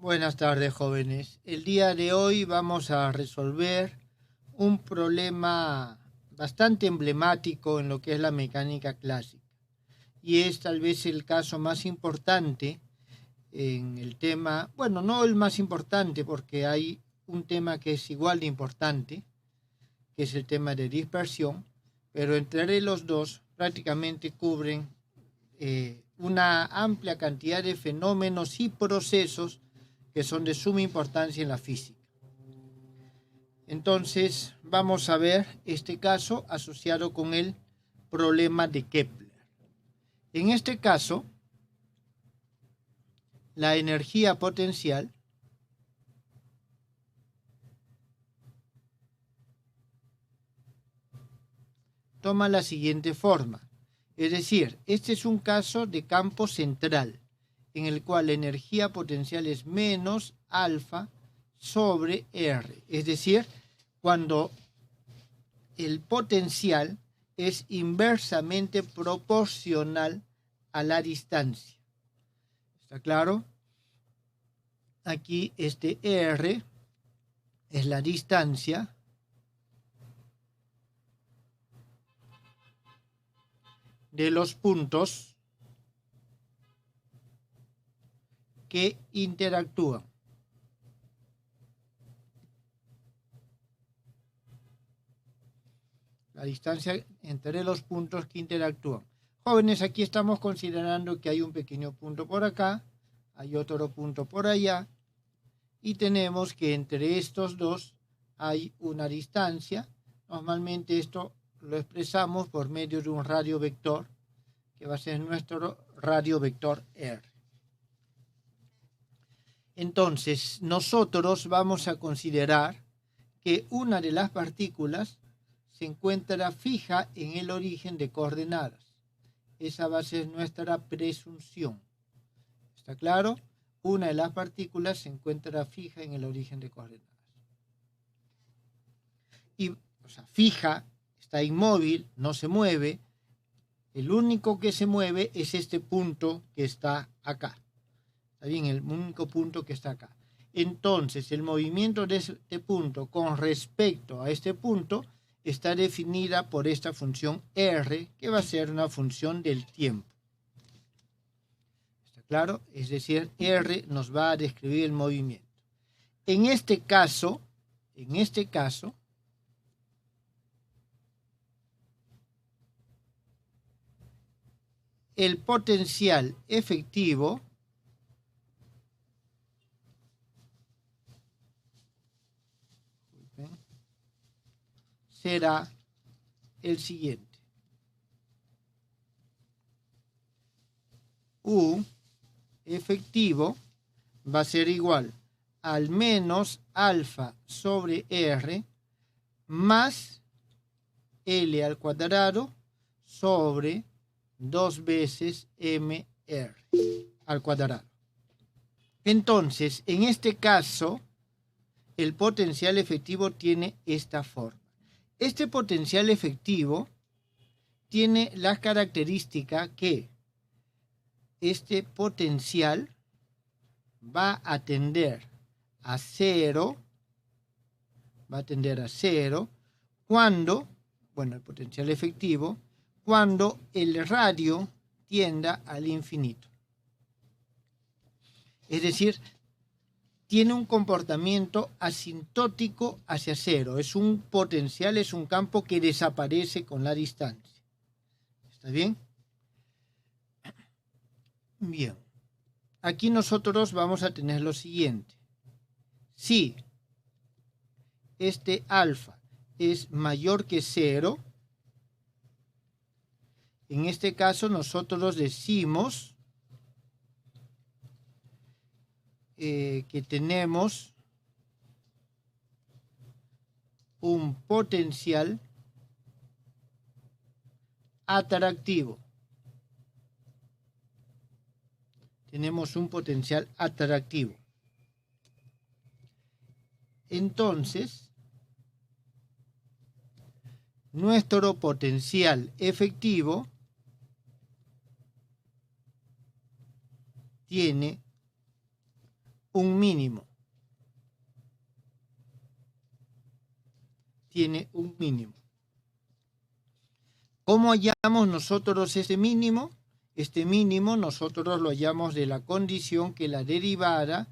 Buenas tardes, jóvenes. El día de hoy vamos a resolver un problema bastante emblemático en lo que es la mecánica clásica. Y es tal vez el caso más importante en el tema, bueno, no el más importante porque hay un tema que es igual de importante, que es el tema de dispersión, pero entre los dos prácticamente cubren una amplia cantidad de fenómenos y procesos que son de suma importancia en la física. Entonces vamos a ver este caso asociado con el problema de Kepler. En este caso, la energía potencial toma la siguiente forma. Es decir, este es un caso de campo central, en el cual la energía potencial es menos alfa sobre R. Es decir, cuando el potencial es inversamente proporcional a la distancia. ¿Está claro? Aquí este R es la distancia de los puntos que interactúan. La distancia entre los puntos que interactúan. Jóvenes, aquí estamos considerando que hay un pequeño punto por acá, hay otro punto por allá, y tenemos que entre estos dos hay una distancia. Normalmente esto lo expresamos por medio de un radio vector, que va a ser nuestro radio vector R. Entonces, nosotros vamos a considerar que una de las partículas se encuentra fija en el origen de coordenadas. Esa va a ser nuestra presunción. ¿Está claro? Una de las partículas se encuentra fija en el origen de coordenadas. Y, o sea, fija, está inmóvil, no se mueve. El único que se mueve es este punto que está acá. ¿Está bien? El único punto que está acá. Entonces, el movimiento de este punto con respecto a este punto está definida por esta función R, que va a ser una función del tiempo. ¿Está claro? Es decir, R nos va a describir el movimiento. En este caso, el potencial efectivo será el siguiente. U efectivo va a ser igual al menos alfa sobre R más L al cuadrado sobre 2 veces MR al cuadrado. Entonces, en este caso, el potencial efectivo tiene esta forma. Este potencial efectivo tiene la característica que este potencial va a tender a cero, cuando, bueno, el potencial efectivo, cuando el radio tienda al infinito. Es decir, tiene un comportamiento asintótico hacia cero. Es un potencial, es un campo que desaparece con la distancia. ¿Está bien? Bien. Aquí nosotros vamos a tener lo siguiente. Si este alfa es mayor que cero, en este caso nosotros decimos que tenemos un potencial atractivo. Tenemos un potencial atractivo. Entonces, nuestro potencial efectivo tiene un mínimo. Tiene un mínimo. ¿Cómo hallamos nosotros ese mínimo? Este mínimo nosotros lo hallamos de la condición que la derivada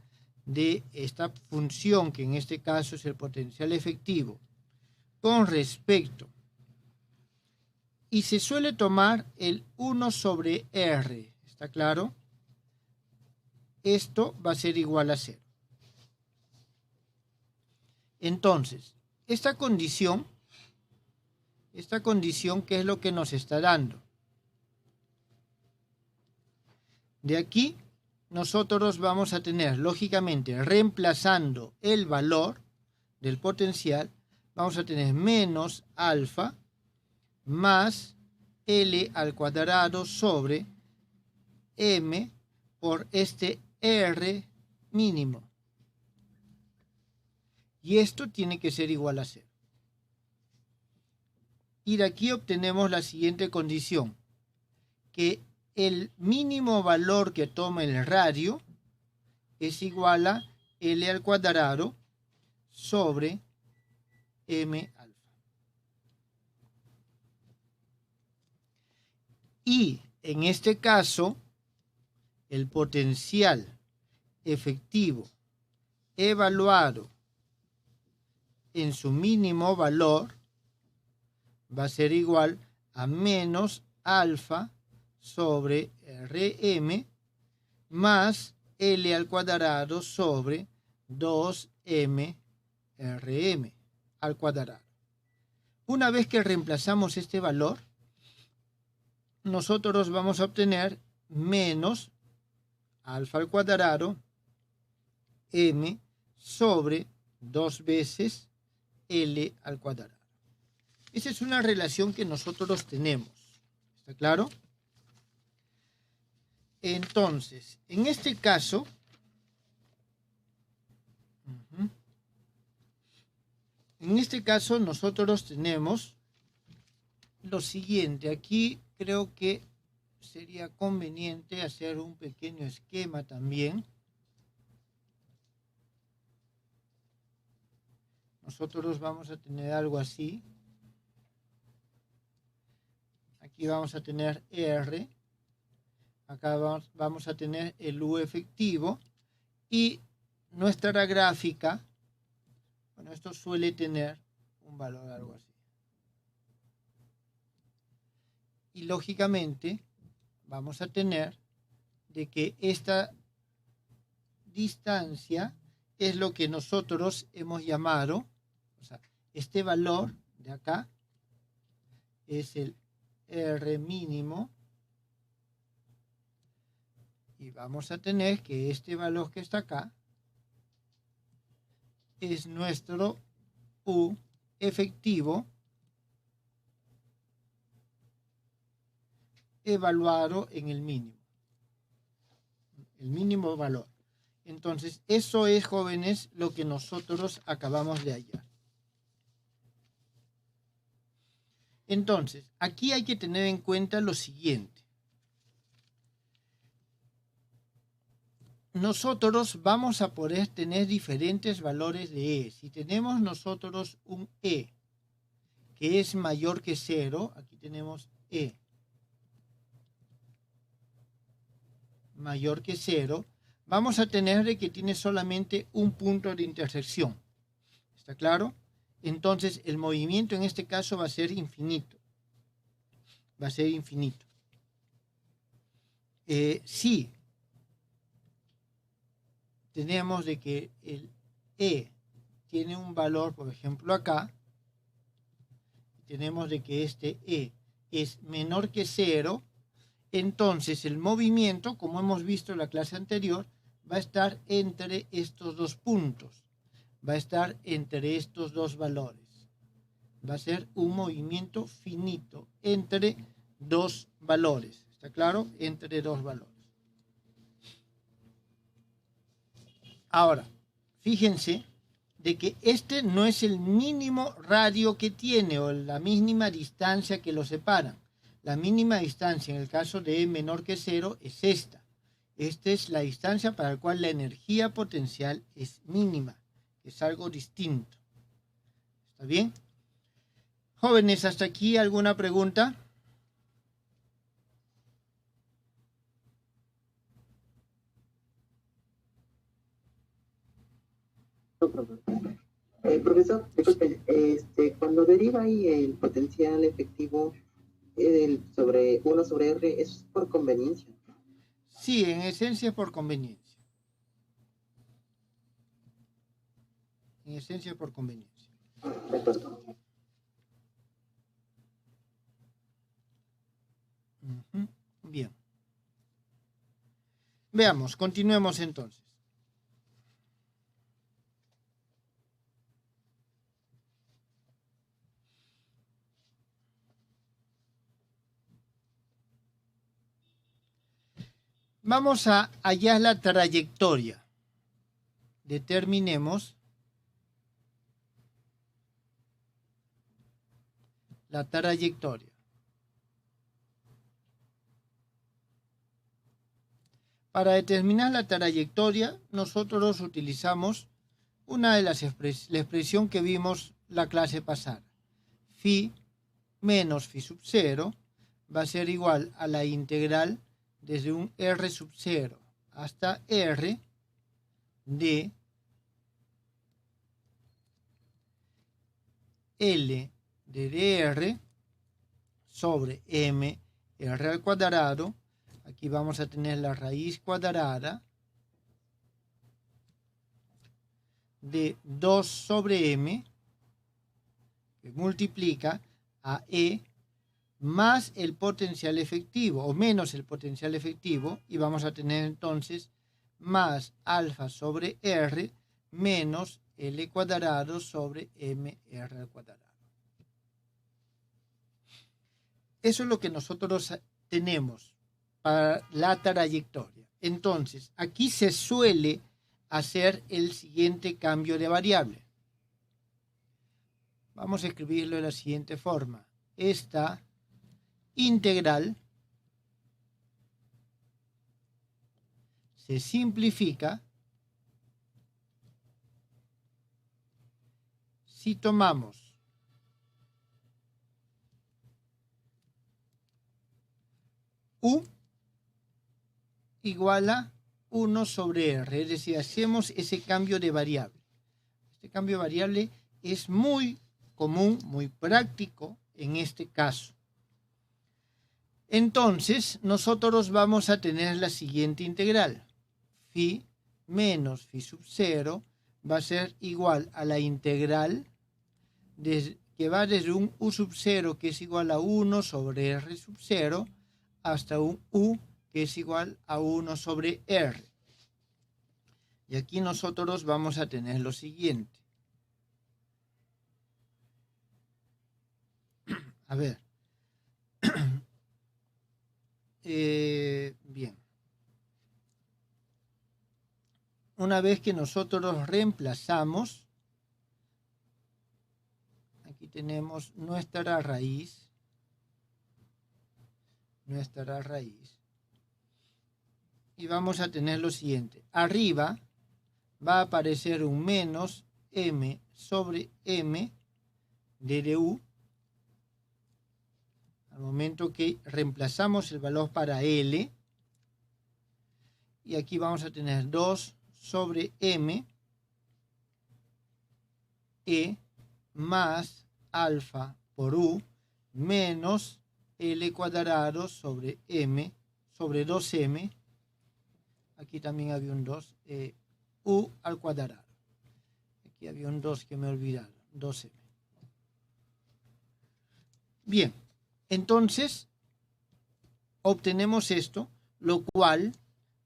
de esta función, que en este caso es el potencial efectivo, con respecto, y se suele tomar el 1 sobre R, ¿está claro? Esto va a ser igual a 0. Entonces, esta condición, ¿qué es lo que nos está dando? De aquí, nosotros vamos a tener, lógicamente, reemplazando el valor del potencial, vamos a tener menos alfa más L al cuadrado sobre M por este R mínimo. Y esto tiene que ser igual a 0. Y de aquí obtenemos la siguiente condición, que el mínimo valor que toma el radio es igual a L al cuadrado sobre M alfa. Y en este caso, el potencial efectivo evaluado en su mínimo valor va a ser igual a menos alfa sobre Rm más L al cuadrado sobre 2m Rm al cuadrado. Una vez que reemplazamos este valor, nosotros vamos a obtener menos alfa al cuadrado m sobre 2 veces L al cuadrado. Esa es una relación que nosotros tenemos. ¿Está claro? Entonces, en este caso, nosotros tenemos lo siguiente. Aquí creo que sería conveniente hacer un pequeño esquema también. Nosotros vamos a tener algo así. Aquí vamos a tener R. Acá vamos a tener el U efectivo. Y nuestra gráfica, bueno, esto suele tener un valor algo así. Y lógicamente vamos a tener de que esta distancia es lo que nosotros hemos llamado, o sea, este valor de acá es el R mínimo, y vamos a tener que este valor que está acá es nuestro U efectivo evaluado en el mínimo valor. Entonces, eso es, jóvenes, lo que nosotros acabamos de hallar. Entonces, aquí hay que tener en cuenta lo siguiente. Nosotros vamos a poder tener diferentes valores de E. Si tenemos nosotros un E que es mayor que 0, aquí tenemos E mayor que 0, vamos a tener de que tiene solamente un punto de intersección. ¿Está claro? Entonces, el movimiento en este caso va a ser infinito. Va a ser infinito. Si tenemos de que el E tiene un valor, por ejemplo acá, tenemos de que este E es menor que 0, entonces el movimiento, como hemos visto en la clase anterior, va a estar entre estos dos puntos, va a estar entre estos dos valores. Va a ser un movimiento finito entre dos valores. ¿Está claro? Entre dos valores. Ahora, fíjense de que este no es el mínimo radio que tiene o la mínima distancia que lo separan. La mínima distancia en el caso de E menor que 0 es esta. Esta es la distancia para la cual la energía potencial es mínima, es algo distinto. ¿Está bien? Jóvenes, ¿hasta aquí alguna pregunta? Profesor, disculpe, cuando deriva ahí el potencial efectivo sobre 1 sobre R, ¿es por conveniencia? Sí, en esencia es por conveniencia. En esencia es por conveniencia. De acuerdo. Bien. Veamos, continuemos entonces. Vamos a hallar la trayectoria. Determinemos la trayectoria. Para determinar la trayectoria, nosotros utilizamos una de las la expresión que vimos la clase pasada. Phi menos phi sub 0 va a ser igual a la integral desde un r sub 0 hasta r de L de dr sobre m r al cuadrado. Aquí vamos a tener la raíz cuadrada de 2 sobre m, que multiplica a E más el potencial efectivo, o menos el potencial efectivo, y vamos a tener entonces más alfa sobre R menos L cuadrado sobre MR al cuadrado. Eso es lo que nosotros tenemos para la trayectoria. Entonces, aquí se suele hacer el siguiente cambio de variable. Vamos a escribirlo de la siguiente forma. Esta integral se simplifica si tomamos U igual a 1 sobre R, es decir, hacemos ese cambio de variable. Este cambio de variable es muy común, muy práctico en este caso. Entonces, nosotros vamos a tener la siguiente integral. Phi menos phi sub 0 va a ser igual a la integral que va desde un u sub 0 que es igual a 1 sobre r sub 0 hasta un u que es igual a 1 sobre r. Y aquí nosotros vamos a tener lo siguiente. A ver. Bien. Una vez que nosotros reemplazamos, aquí tenemos nuestra raíz. Y vamos a tener lo siguiente. Arriba va a aparecer un menos m sobre m de du. Al momento que reemplazamos el valor para L, y aquí vamos a tener 2 sobre m E más alfa por U menos L cuadrado sobre m sobre 2m. Aquí también había un 2, U al cuadrado. Aquí había un 2 que me he olvidado, 2m. Bien. Entonces, obtenemos esto, lo cual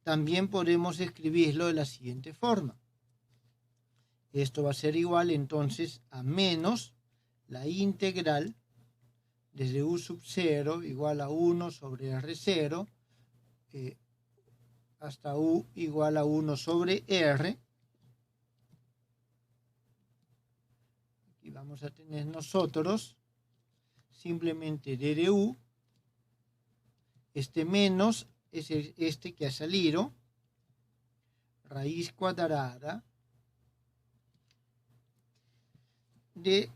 también podemos escribirlo de la siguiente forma. Esto va a ser igual entonces a menos la integral desde u sub 0 igual a 1 sobre r0 hasta u igual a 1 sobre r. Aquí vamos a tener nosotros simplemente d de u, este menos es este que ha salido, raíz cuadrada de,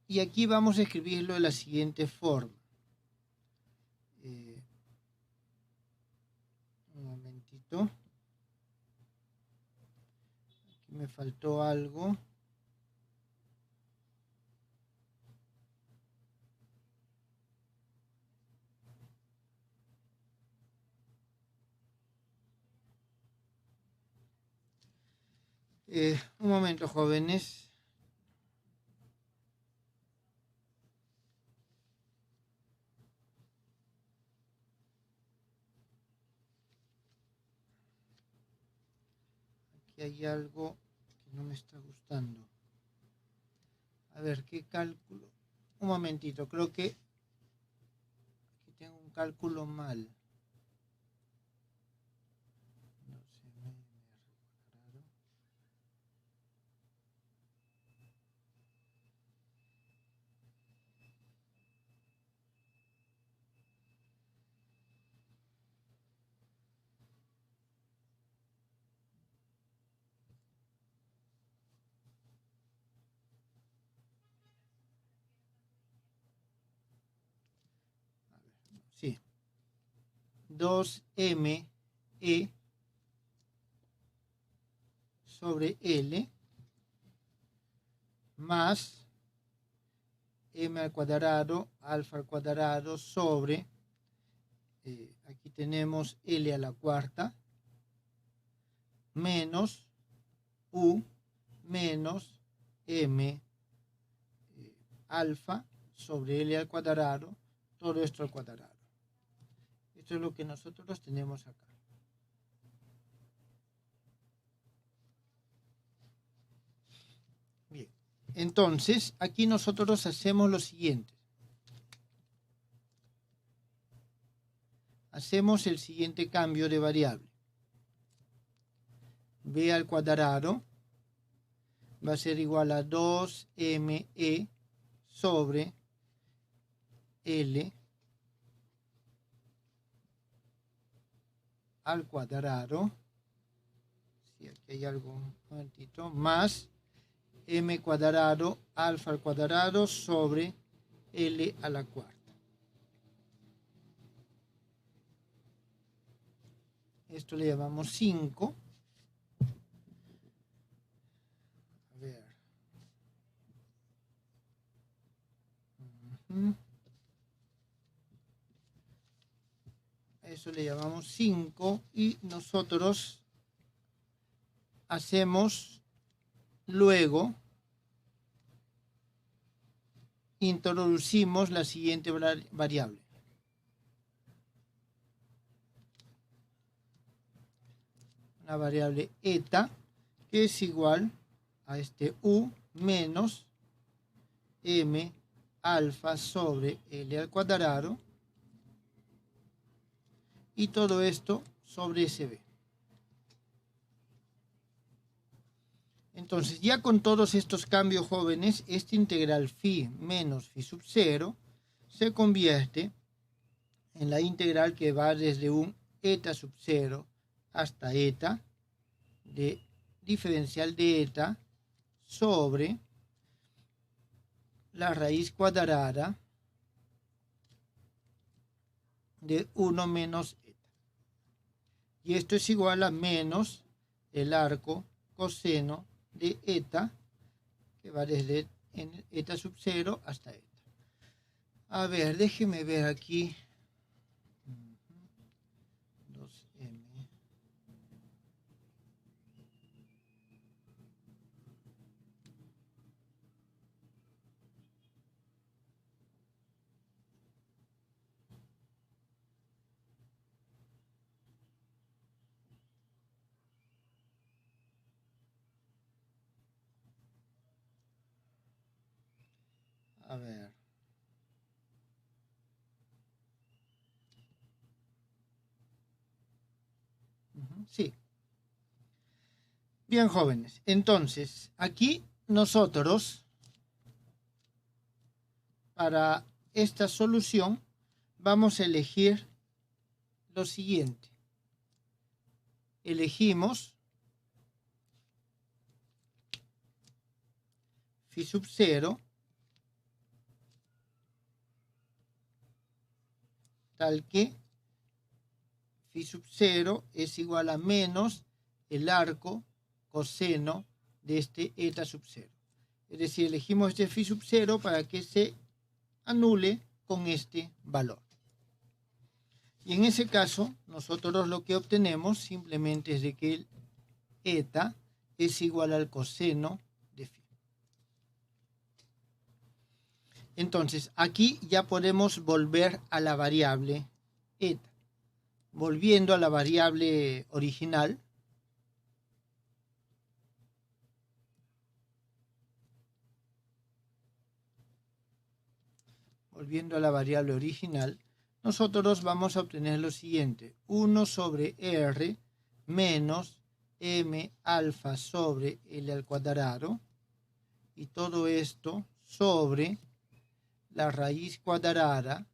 y aquí vamos a escribirlo de la siguiente forma. Un momentito. Aquí me faltó algo. Un momento, jóvenes. Aquí hay algo que no me está gustando. A ver, ¿qué cálculo? Un momentito, creo que aquí tengo un cálculo mal. No sé, me raro. Sí. 2m e sobre L más m al cuadrado, alfa al cuadrado sobre, aquí tenemos L a la cuarta, menos U menos m alfa sobre L al cuadrado, todo esto al cuadrado. Esto es lo que nosotros tenemos acá. Bien, entonces aquí nosotros hacemos lo siguiente. Hacemos el siguiente cambio de variable. B al cuadrado va a ser igual a 2me sobre L al cuadrado. Sí, aquí hay algo, un momentito, más m cuadrado alfa al cuadrado sobre L a la cuarta. Esto le llamamos 5. A ver. Eso le llamamos 5 y nosotros hacemos luego, introducimos la siguiente variable. Una variable eta que es igual a este u menos m alfa sobre L al cuadrado y todo esto sobre SB. Entonces, ya con todos estos cambios, jóvenes, este integral phi menos phi sub 0 se convierte en la integral que va desde un eta sub 0 hasta eta de diferencial de eta sobre la raíz cuadrada de 1 menos eta. Y esto es igual a menos el arco coseno de eta, que va desde eta sub 0 hasta eta. A ver, déjeme ver aquí. 2m. A ver. Sí. Bien, jóvenes. Entonces, aquí nosotros, para esta solución, vamos a elegir lo siguiente. Elegimos phi sub 0 tal que phi sub 0 es igual a menos el arco coseno de este eta sub 0. Es decir, elegimos este phi sub 0 para que se anule con este valor. Y en ese caso, nosotros lo que obtenemos simplemente es de que el eta es igual al coseno de phi. Entonces, aquí ya podemos volver a la variable eta. Volviendo a la variable original, nosotros vamos a obtener lo siguiente: 1 sobre r menos m alfa sobre L al cuadrado, y todo esto sobre la raíz cuadrada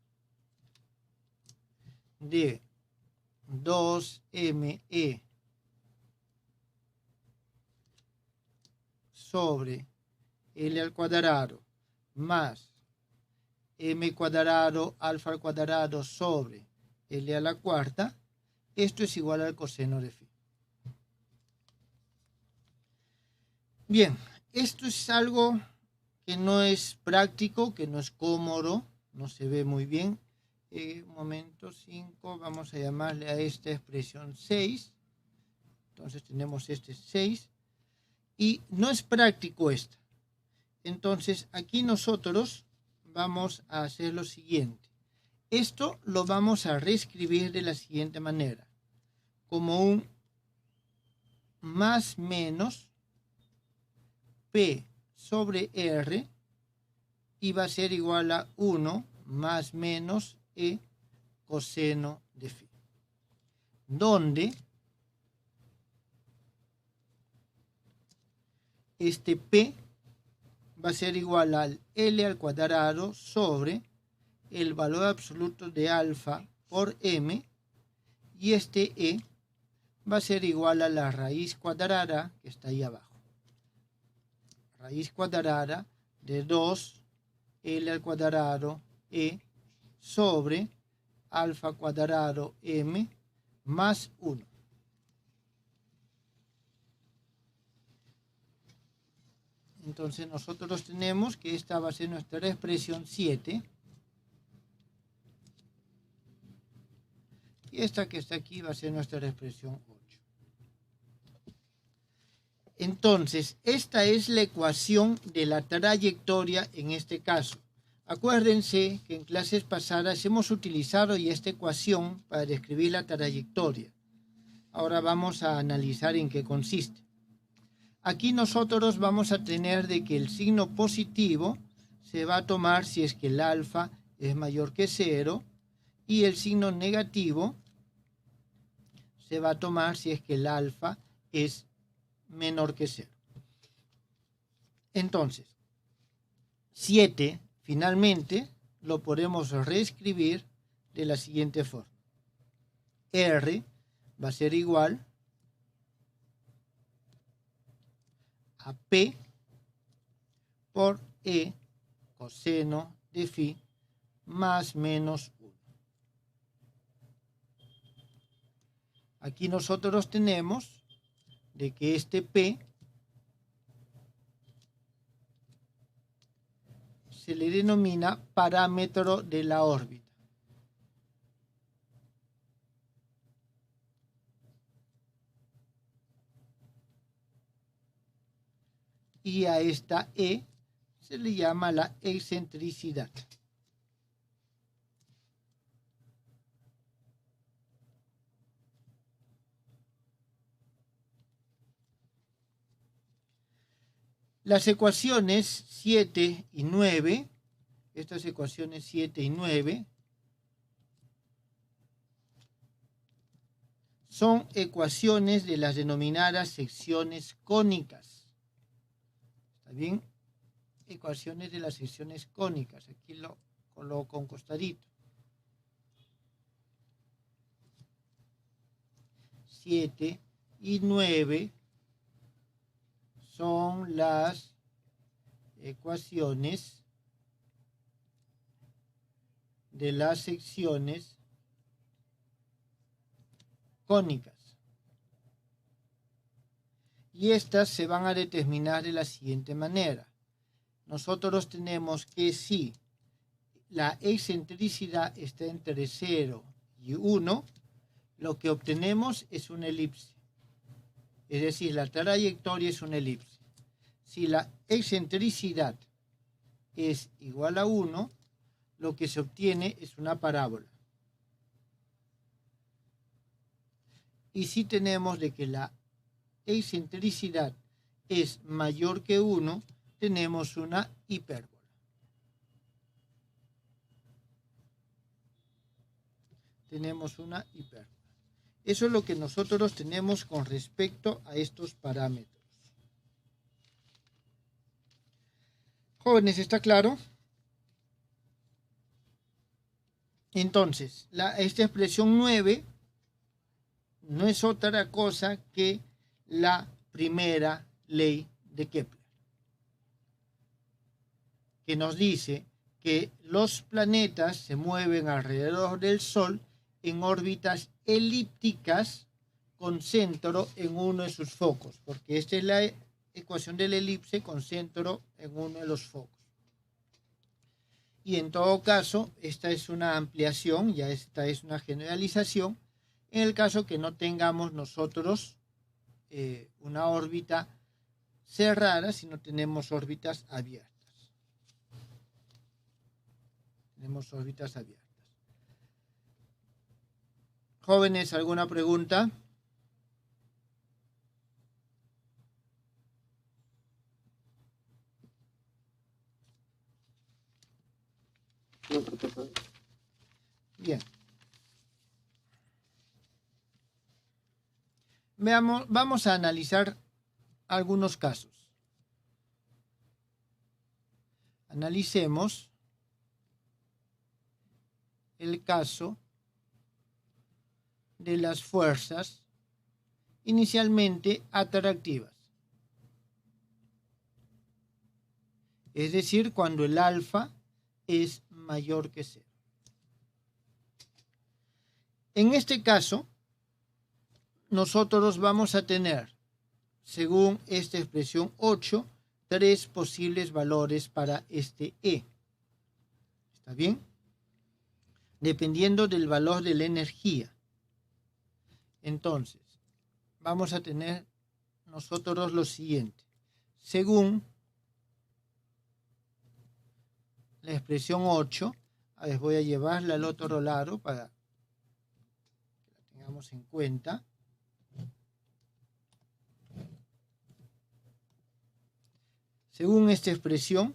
de 2me sobre L al cuadrado más m cuadrado alfa al cuadrado sobre L a la cuarta. Esto es igual al coseno de phi. Bien, esto es algo que no es práctico, que no es cómodo, no se ve muy bien. Un momento, 5, vamos a llamarle a esta expresión 6. Entonces tenemos este 6 y no es práctico esta. Entonces aquí nosotros vamos a hacer lo siguiente. Esto lo vamos a reescribir de la siguiente manera, como un más menos P sobre R, y va a ser igual a 1 más menos E coseno de phi, donde este P va a ser igual al L al cuadrado sobre el valor absoluto de alfa por M, y este E va a ser igual a la raíz cuadrada que está ahí abajo. Raíz cuadrada de 2 L al cuadrado E sobre alfa cuadrado M más 1. Entonces nosotros tenemos que esta va a ser nuestra expresión 7. Y esta que está aquí va a ser nuestra expresión 8. Entonces, esta es la ecuación de la trayectoria en este caso. Acuérdense que en clases pasadas hemos utilizado ya esta ecuación para describir la trayectoria. Ahora vamos a analizar en qué consiste. Aquí nosotros vamos a tener de que el signo positivo se va a tomar si es que el alfa es mayor que 0, y el signo negativo se va a tomar si es que el alfa es menor que 0. Entonces, 7 finalmente lo podemos reescribir de la siguiente forma. R va a ser igual a P por E coseno de phi más menos 1. Aquí nosotros tenemos de que este P se le denomina parámetro de la órbita. Y a esta E se le llama la excentricidad. Las ecuaciones 7 y 9, estas ecuaciones 7 y 9, son ecuaciones de las denominadas secciones cónicas. ¿Está bien? Ecuaciones de las secciones cónicas. Aquí lo coloco un costadito. 7 y 9 son las ecuaciones de las secciones cónicas. Y estas se van a determinar de la siguiente manera. Nosotros tenemos que si la excentricidad está entre 0 y 1, lo que obtenemos es una elipse. Es decir, la trayectoria es una elipse. Si la excentricidad es igual a 1, lo que se obtiene es una parábola. Y si tenemos de que la excentricidad es mayor que 1, tenemos una hipérbola. Tenemos una hipérbola. Eso es lo que nosotros tenemos con respecto a estos parámetros. Jóvenes, ¿está claro? Entonces, esta expresión 9 no es otra cosa que la primera ley de Kepler, que nos dice que los planetas se mueven alrededor del Sol en órbitas elípticas con centro en uno de sus focos, porque esta es la ecuación de la elipse con centro en uno de los focos. Y en todo caso, esta es una ampliación, ya esta es una generalización, en el caso que no tengamos nosotros una órbita cerrada, sino tenemos órbitas abiertas. Tenemos órbitas abiertas. Jóvenes, ¿alguna pregunta? No, profesor. Bien. Vamos a analizar algunos casos. Analicemos el caso de las fuerzas inicialmente atractivas. Es decir, cuando el alfa es mayor que 0. En este caso, nosotros vamos a tener, según esta expresión 8, 3 posibles valores para este E. ¿Está bien? Dependiendo del valor de la energía. Entonces, vamos a tener nosotros lo siguiente. Según la expresión 8, a ver, voy a llevarla al otro lado para que la tengamos en cuenta. Según esta expresión,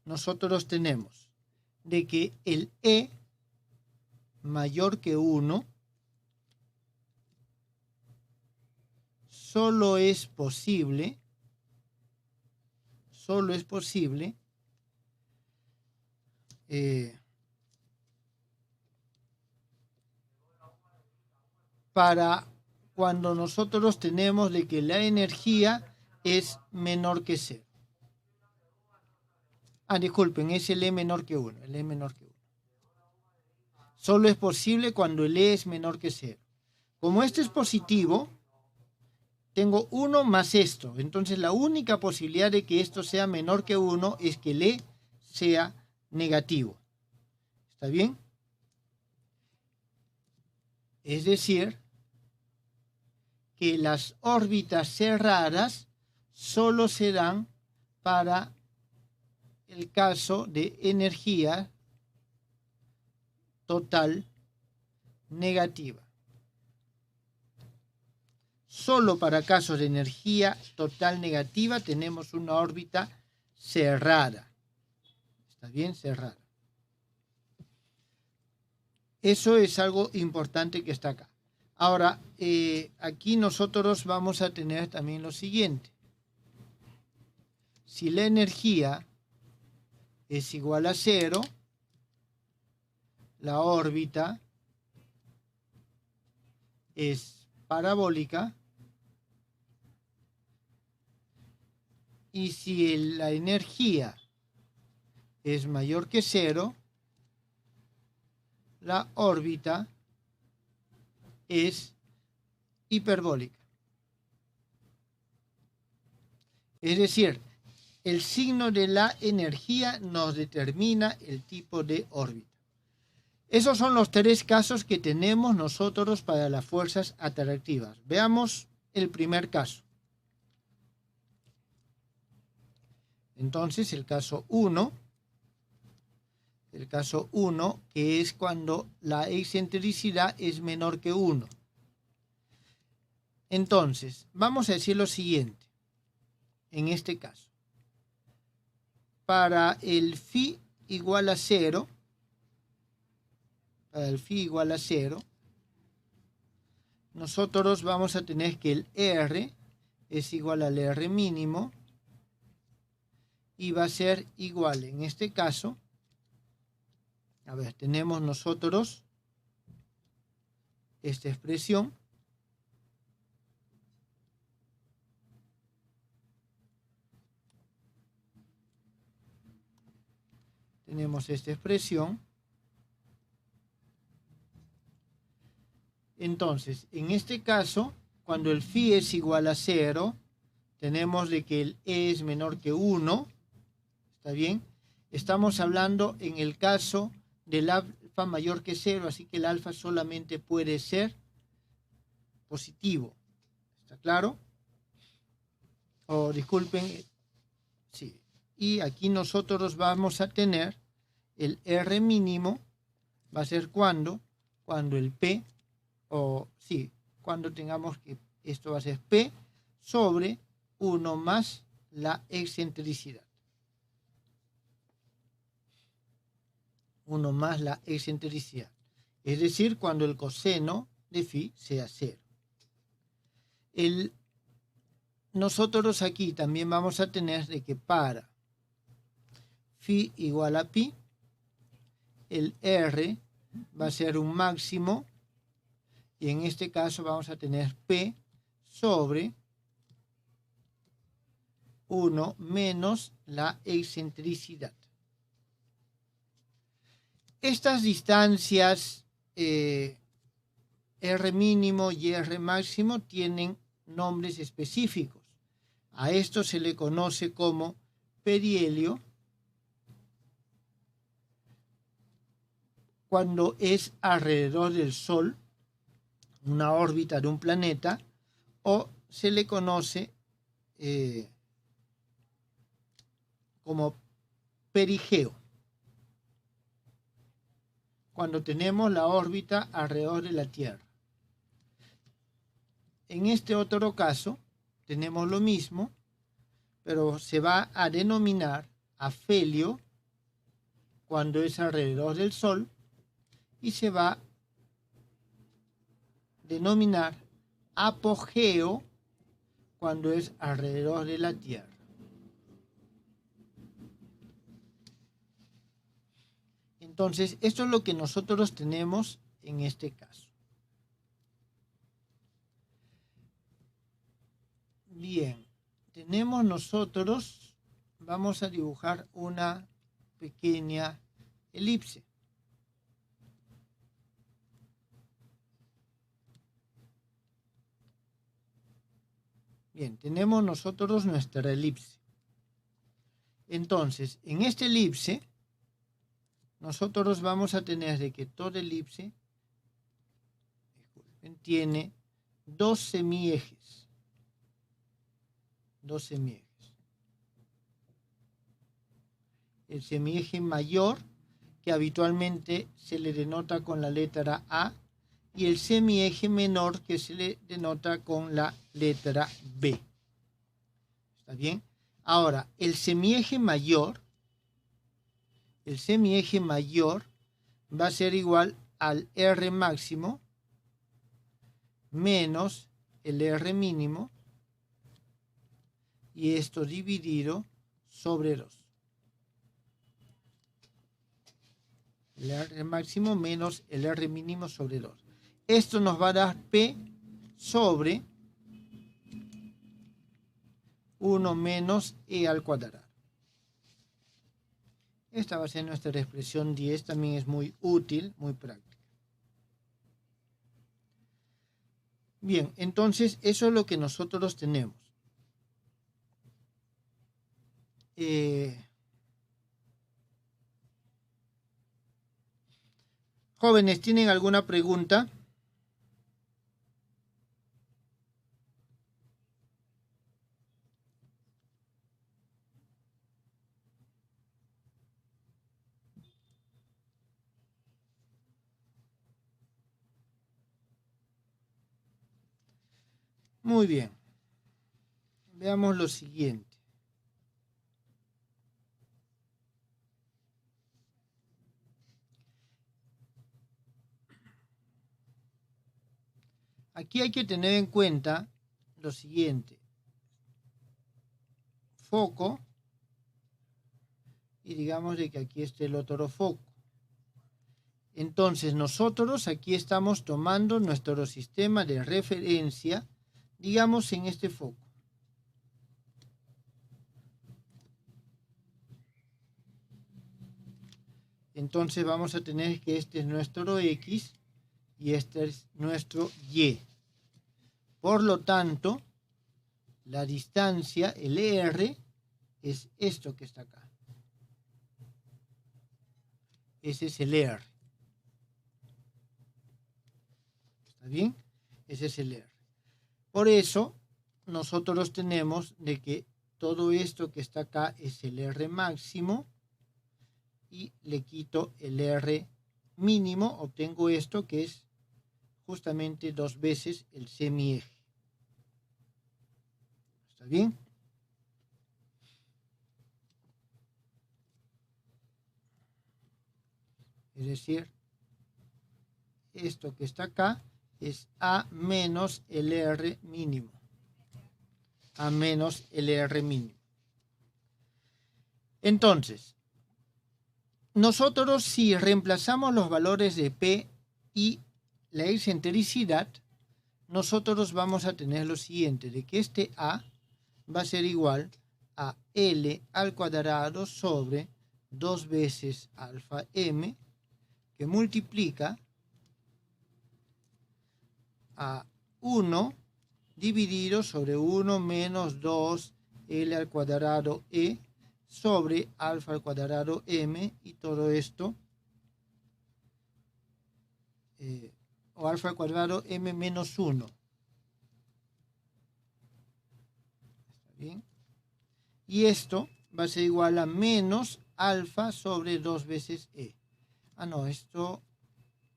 nosotros tenemos de que el E mayor que 1 solo es posible para cuando nosotros tenemos de que la energía es menor que 0. Disculpen, es el E menor que 1. El E menor que 1. Solo es posible cuando el E es menor que 0. Como este es positivo, tengo 1 más esto. Entonces la única posibilidad de que esto sea menor que 1 es que el E sea negativo. ¿Está bien? Es decir, que las órbitas cerradas solo se dan para el caso de energía total negativa. Solo para casos de energía total negativa tenemos una órbita cerrada. ¿Está bien? Cerrada. Eso es algo importante que está acá. Ahora, aquí nosotros vamos a tener también lo siguiente. Si la energía es igual a 0, la órbita es parabólica. Y si la energía es mayor que 0, la órbita es hiperbólica. Es decir, el signo de la energía nos determina el tipo de órbita. Esos son los 3 casos que tenemos nosotros para las fuerzas atractivas. Veamos el primer caso. Entonces, el caso 1, que es cuando la excentricidad es menor que 1. Entonces, vamos a decir lo siguiente, en este caso. Para el phi igual a 0, nosotros vamos a tener que el R es igual al R mínimo y va a ser igual, en este caso, a ver, tenemos nosotros esta expresión. Entonces, en este caso, cuando el phi es igual a 0, tenemos de que el E es menor que 1, ¿está bien? Estamos hablando en el caso del alfa mayor que 0, así que el alfa solamente puede ser positivo, ¿está claro? Disculpen, sí. Y aquí nosotros vamos a tener el R mínimo, va a ser cuando el P, cuando tengamos que esto va a ser P sobre 1 más la excentricidad. 1 más la excentricidad. Es decir, cuando el coseno de phi sea 0. Nosotros aquí también vamos a tener de que para phi igual a pi, el R va a ser un máximo y en este caso vamos a tener P sobre 1 menos la excentricidad. Estas distancias R mínimo y R máximo tienen nombres específicos. A esto se le conoce como perihelio cuando es alrededor del Sol, una órbita de un planeta, o se le conoce como perigeo, cuando tenemos la órbita alrededor de la Tierra. En este otro caso tenemos lo mismo, pero se va a denominar afelio cuando es alrededor del Sol y se va a denominar apogeo cuando es alrededor de la Tierra. Entonces, esto es lo que nosotros tenemos en este caso. Bien, tenemos nosotros, vamos a dibujar una pequeña elipse. Bien, tenemos nosotros nuestra elipse. Entonces, en esta elipse, nosotros vamos a tener de que toda elipse tiene dos semiejes. El semieje mayor, que habitualmente se le denota con la letra A, y el semieje menor, que se le denota con la letra B. ¿Está bien? Ahora, el semieje mayor va a ser igual al R máximo menos el R mínimo, y esto dividido sobre 2. El R máximo menos el R mínimo sobre 2. Esto nos va a dar P sobre 1 menos E al cuadrado. Esta va a ser nuestra expresión 10, también es muy útil, muy práctica. Bien, entonces eso es lo que nosotros tenemos. Jóvenes, ¿tienen alguna pregunta? Muy bien. Veamos lo siguiente. Aquí hay que tener en cuenta lo siguiente. Foco. Y digamos de que aquí esté el otro foco. Entonces nosotros aquí estamos tomando nuestro sistema de referencia, digamos en este foco. Entonces vamos a tener que este es nuestro X y este es nuestro Y. Por lo tanto, la distancia, el R, es esto que está acá. Ese es el R. ¿Está bien? Ese es el R. Por eso, nosotros tenemos de que todo esto que está acá es el R máximo y le quito el R mínimo, obtengo esto que es justamente 2 veces el semieje. ¿Está bien? Es decir, esto que está acá es A menos el R mínimo. A menos el R mínimo. Entonces, nosotros si reemplazamos los valores de P y la excentricidad, nosotros vamos a tener lo siguiente, de que este A va a ser igual a L al cuadrado sobre 2 veces alfa M, que multiplica a 1 dividido sobre 1 menos 2 L al cuadrado E sobre alfa al cuadrado M, y todo esto, o alfa al cuadrado M menos 1. ¿Está bien? Y esto va a ser igual a menos alfa sobre 2 veces E. Ah, no, esto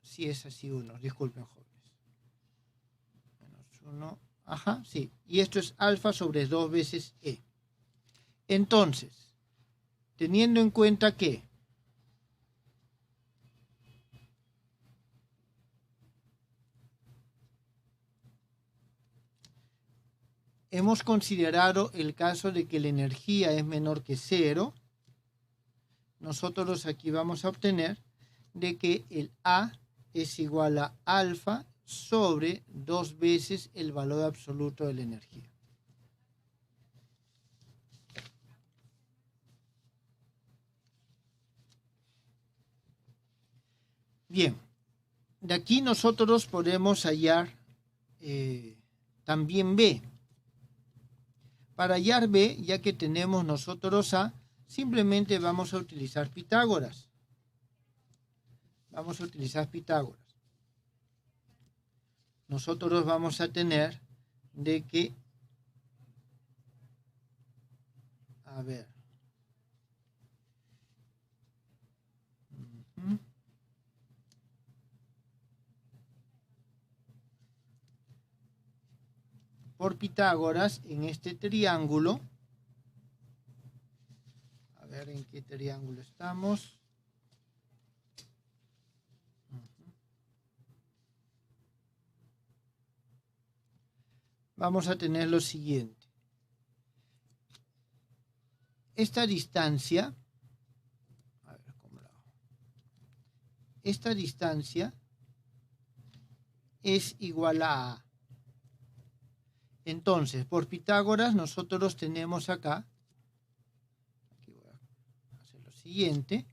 sí es así 1, disculpen, jóvenes. Menos 1, ajá, sí. Y esto es alfa sobre 2 veces E. Entonces, teniendo en cuenta que hemos considerado el caso de que la energía es menor que 0, nosotros aquí vamos a obtener de que el A es igual a alfa sobre 2 veces el valor absoluto de la energía. Bien, de aquí nosotros podemos hallar también B. Para hallar B, ya que tenemos nosotros A, simplemente vamos a utilizar Pitágoras. Vamos a utilizar Pitágoras. Nosotros vamos a tener de que, a ver, por Pitágoras en este triángulo, a ver en qué triángulo estamos. Vamos a tener lo siguiente. Esta distancia, a ver cómo lo hago. Esta distancia es igual a A. Entonces, por Pitágoras nosotros tenemos acá, aquí voy a Entonces lo siguiente,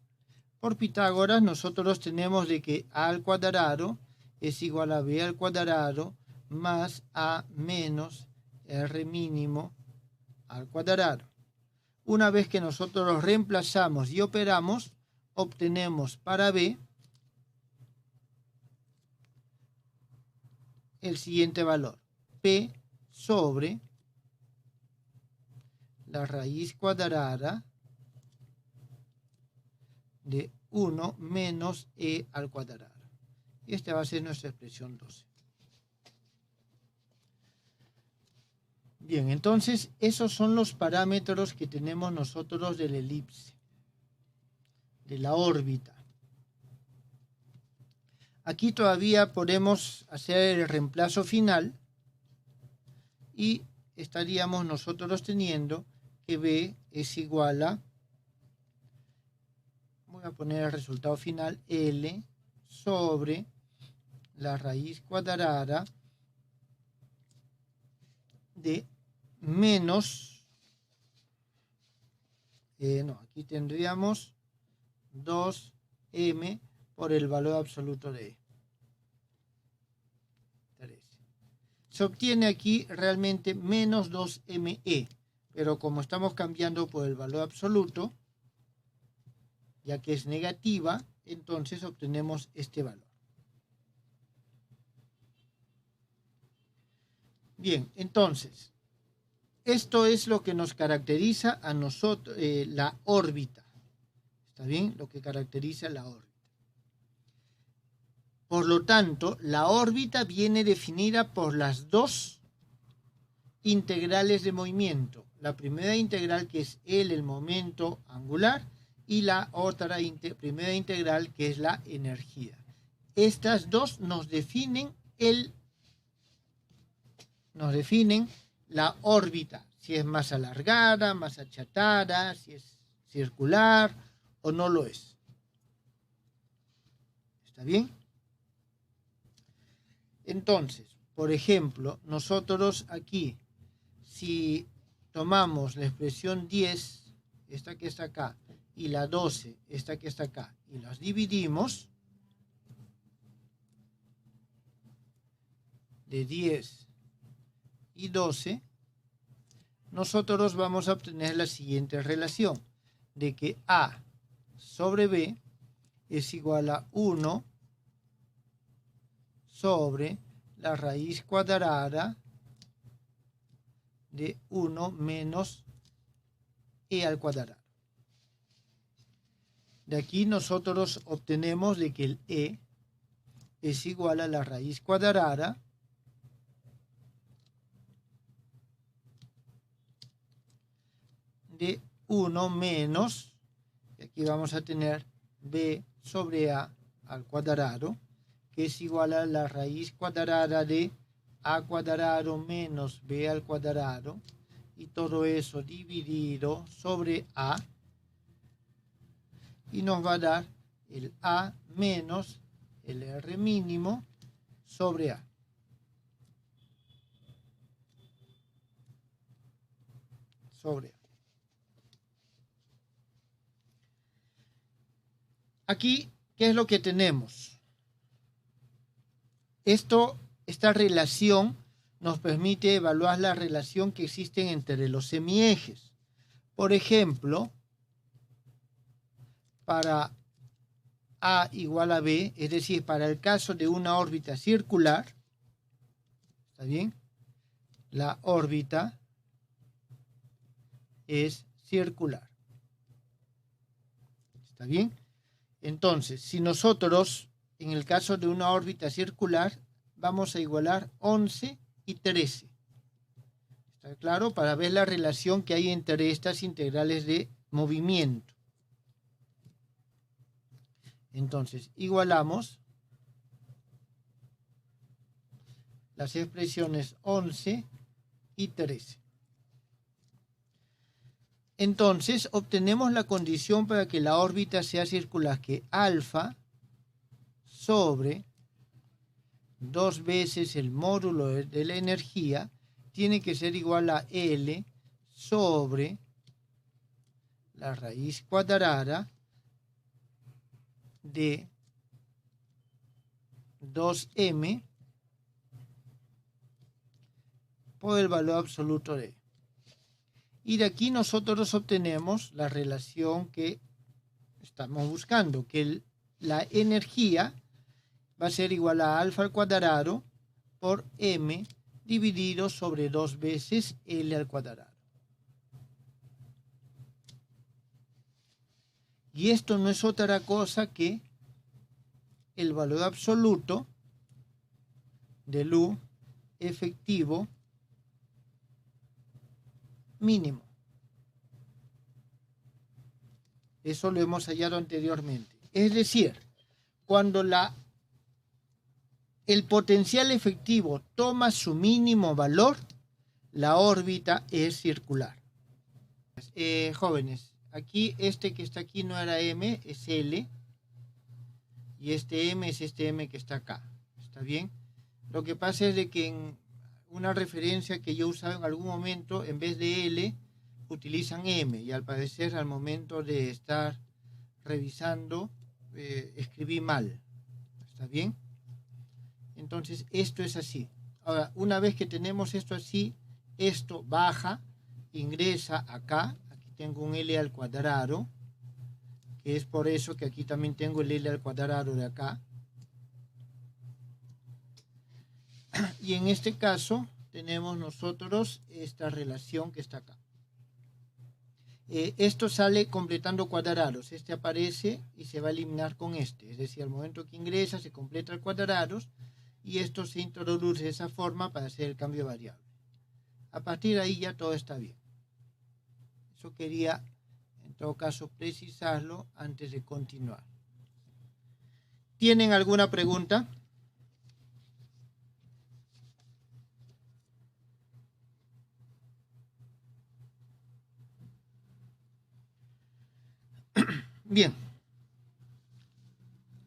por Pitágoras nosotros tenemos de que a al cuadrado es igual a b al cuadrado más a menos r mínimo al cuadrado. Una vez que nosotros los reemplazamos y operamos, obtenemos para b el siguiente valor: p sobre la raíz cuadrada de 1 menos e al cuadrado. Y esta va a ser nuestra expresión 12. Bien, entonces esos son los parámetros que tenemos nosotros de la elipse, de la órbita. Aquí todavía podemos hacer el reemplazo final y estaríamos nosotros teniendo que b es igual a, voy a poner el resultado final, L sobre la raíz cuadrada de menos, aquí tendríamos 2m por el valor absoluto de E. 13. Se obtiene aquí realmente menos 2me, pero como estamos cambiando por el valor absoluto, ya que es negativa, entonces obtenemos este valor. Bien, entonces, esto es lo que nos caracteriza a nosotros, la órbita. ¿Está bien? Lo que caracteriza la órbita. Por lo tanto, la órbita viene definida por las dos integrales de movimiento. La primera integral, que es el momento angular, y la otra primera integral, que es la energía. Estas dos nos definen la órbita, si es más alargada, más achatada, si es circular o no lo es. ¿Está bien? Entonces, por ejemplo, nosotros aquí, si tomamos la expresión 10, esta que está acá, y la 12, esta que está acá, y las dividimos, de 10 y 12, nosotros vamos a obtener la siguiente relación, de que A sobre B es igual a 1 sobre la raíz cuadrada de 1 menos e al cuadrado. De aquí nosotros obtenemos de que el e es igual a la raíz cuadrada de 1 menos, y aquí vamos a tener b sobre a al cuadrado, que es igual a la raíz cuadrada de a cuadrado menos b al cuadrado, y todo eso dividido sobre a, y nos va a dar el a menos el r mínimo sobre a. Sobre a. Aquí, ¿qué es lo que tenemos? Esta relación nos permite evaluar la relación que existen entre los semiejes. Por ejemplo, para A igual a B, es decir, para el caso de una órbita circular, ¿está bien? La órbita es circular. ¿Está bien? Entonces, si nosotros, en el caso de una órbita circular, vamos a igualar 11 y 13. ¿Está claro? Para ver la relación que hay entre estas integrales de movimiento. Entonces, igualamos las expresiones 11 y 13. Entonces, obtenemos la condición para que la órbita sea circular, que alfa sobre 2 veces el módulo de la energía tiene que ser igual a L sobre la raíz cuadrada de 2m por el valor absoluto de E. Y de aquí nosotros obtenemos la relación que estamos buscando, que la energía va a ser igual a alfa al cuadrado por m dividido sobre 2 veces L al cuadrado. Y esto no es otra cosa que el valor absoluto del U efectivo mínimo. Eso lo hemos hallado anteriormente. Es decir, cuando el potencial efectivo toma su mínimo valor, la órbita es circular. Jóvenes, aquí este que está aquí no era M, es L. Y este M es este M que está acá. ¿Está bien? Lo que pasa es de que en una referencia que yo usaba en algún momento, en vez de L, utilizan M. Y al parecer, al momento de estar revisando, escribí mal. ¿Está bien? Entonces, esto es así. Ahora, una vez que tenemos esto así, esto baja, ingresa acá. Aquí tengo un L al cuadrado, que es por eso que aquí también tengo el L al cuadrado de acá. Y en este caso tenemos nosotros esta relación que está acá. Esto sale completando cuadrados. Este aparece y se va a eliminar con este. Es decir, al momento que ingresa se completa el cuadrados y esto se introduce de esa forma para hacer el cambio variable. A partir de ahí ya todo está bien. Eso quería, en todo caso, precisarlo antes de continuar. ¿Tienen alguna pregunta? Bien.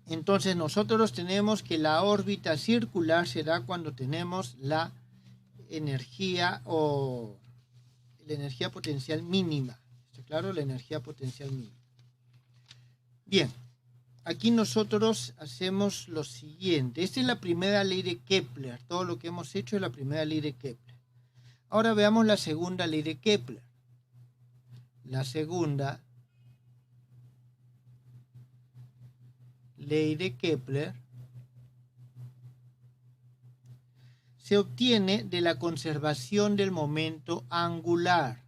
Entonces nosotros tenemos que la órbita circular se da cuando tenemos la energía o la energía potencial mínima. ¿Está claro? La energía potencial mínima. Bien. Aquí nosotros hacemos lo siguiente. Esta es la primera ley de Kepler. Todo lo que hemos hecho es la primera ley de Kepler. Ahora veamos la segunda ley de Kepler. La segunda ley de Kepler se obtiene de la conservación del momento angular.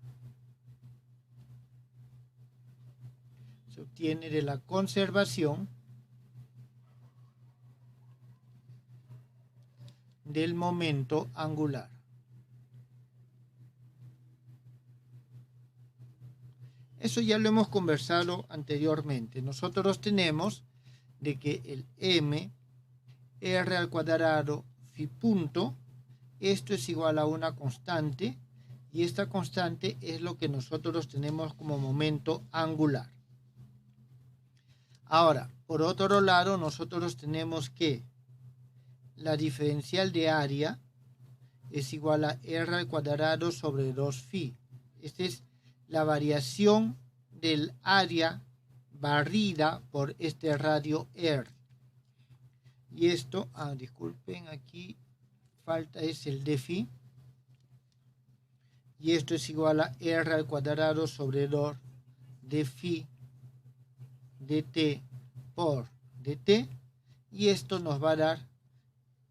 Se obtiene de la conservación del momento angular. Eso ya lo hemos conversado anteriormente. Nosotros tenemos de que el m r al cuadrado phi punto, esto es igual a una constante y esta constante es lo que nosotros tenemos como momento angular. Ahora, por otro lado, nosotros tenemos que la diferencial de área es igual a r al cuadrado sobre 2 phi. Esta es la variación del área barrida por este radio R. Y esto, disculpen, aquí falta es el de phi. Y esto es igual a r al cuadrado sobre 2 de phi dt por dt. Y esto nos va a dar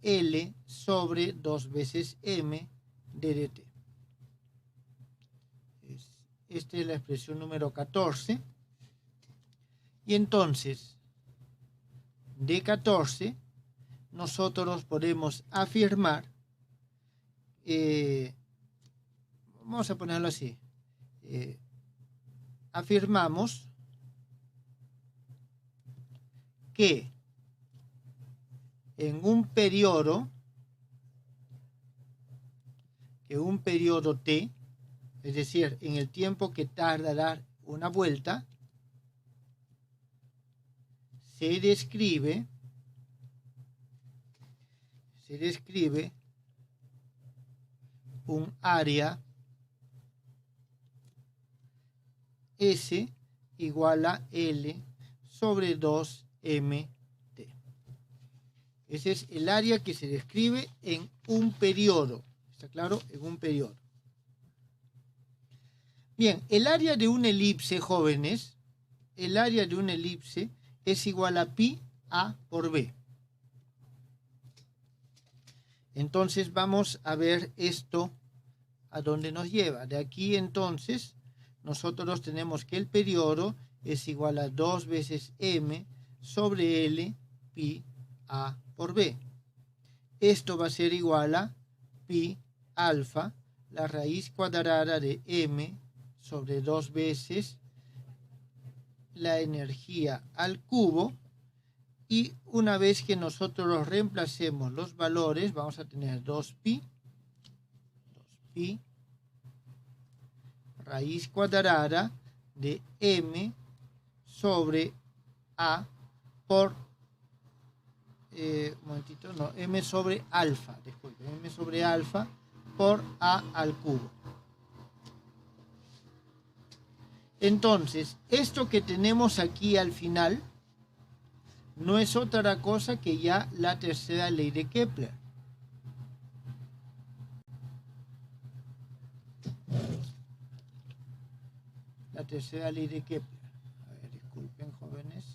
L sobre 2 veces m de dt. Esta es la expresión número 14. Y entonces, de 14, nosotros podemos afirmar, vamos a ponerlo así, afirmamos que en un periodo t, es decir, en el tiempo que tarda dar una vuelta, se describe un área S igual a L sobre 2mt. Ese es el área que se describe en un periodo. ¿Está claro? En un periodo. Bien, el área de una elipse, jóvenes, el área de una elipse es igual a pi a por b. Entonces vamos a ver esto a dónde nos lleva. De aquí entonces nosotros tenemos que el periodo es igual a 2 veces m sobre L pi a por b. Esto va a ser igual a pi alfa, la raíz cuadrada de m sobre 2 veces la energía al cubo. Y una vez que nosotros reemplacemos los valores, vamos a tener 2pi raíz cuadrada de m sobre a por m sobre alfa, disculpen, m sobre alfa por a al cubo. Entonces, esto que tenemos aquí al final no es otra cosa que ya la tercera ley de Kepler. La tercera ley de Kepler. A ver, disculpen, jóvenes.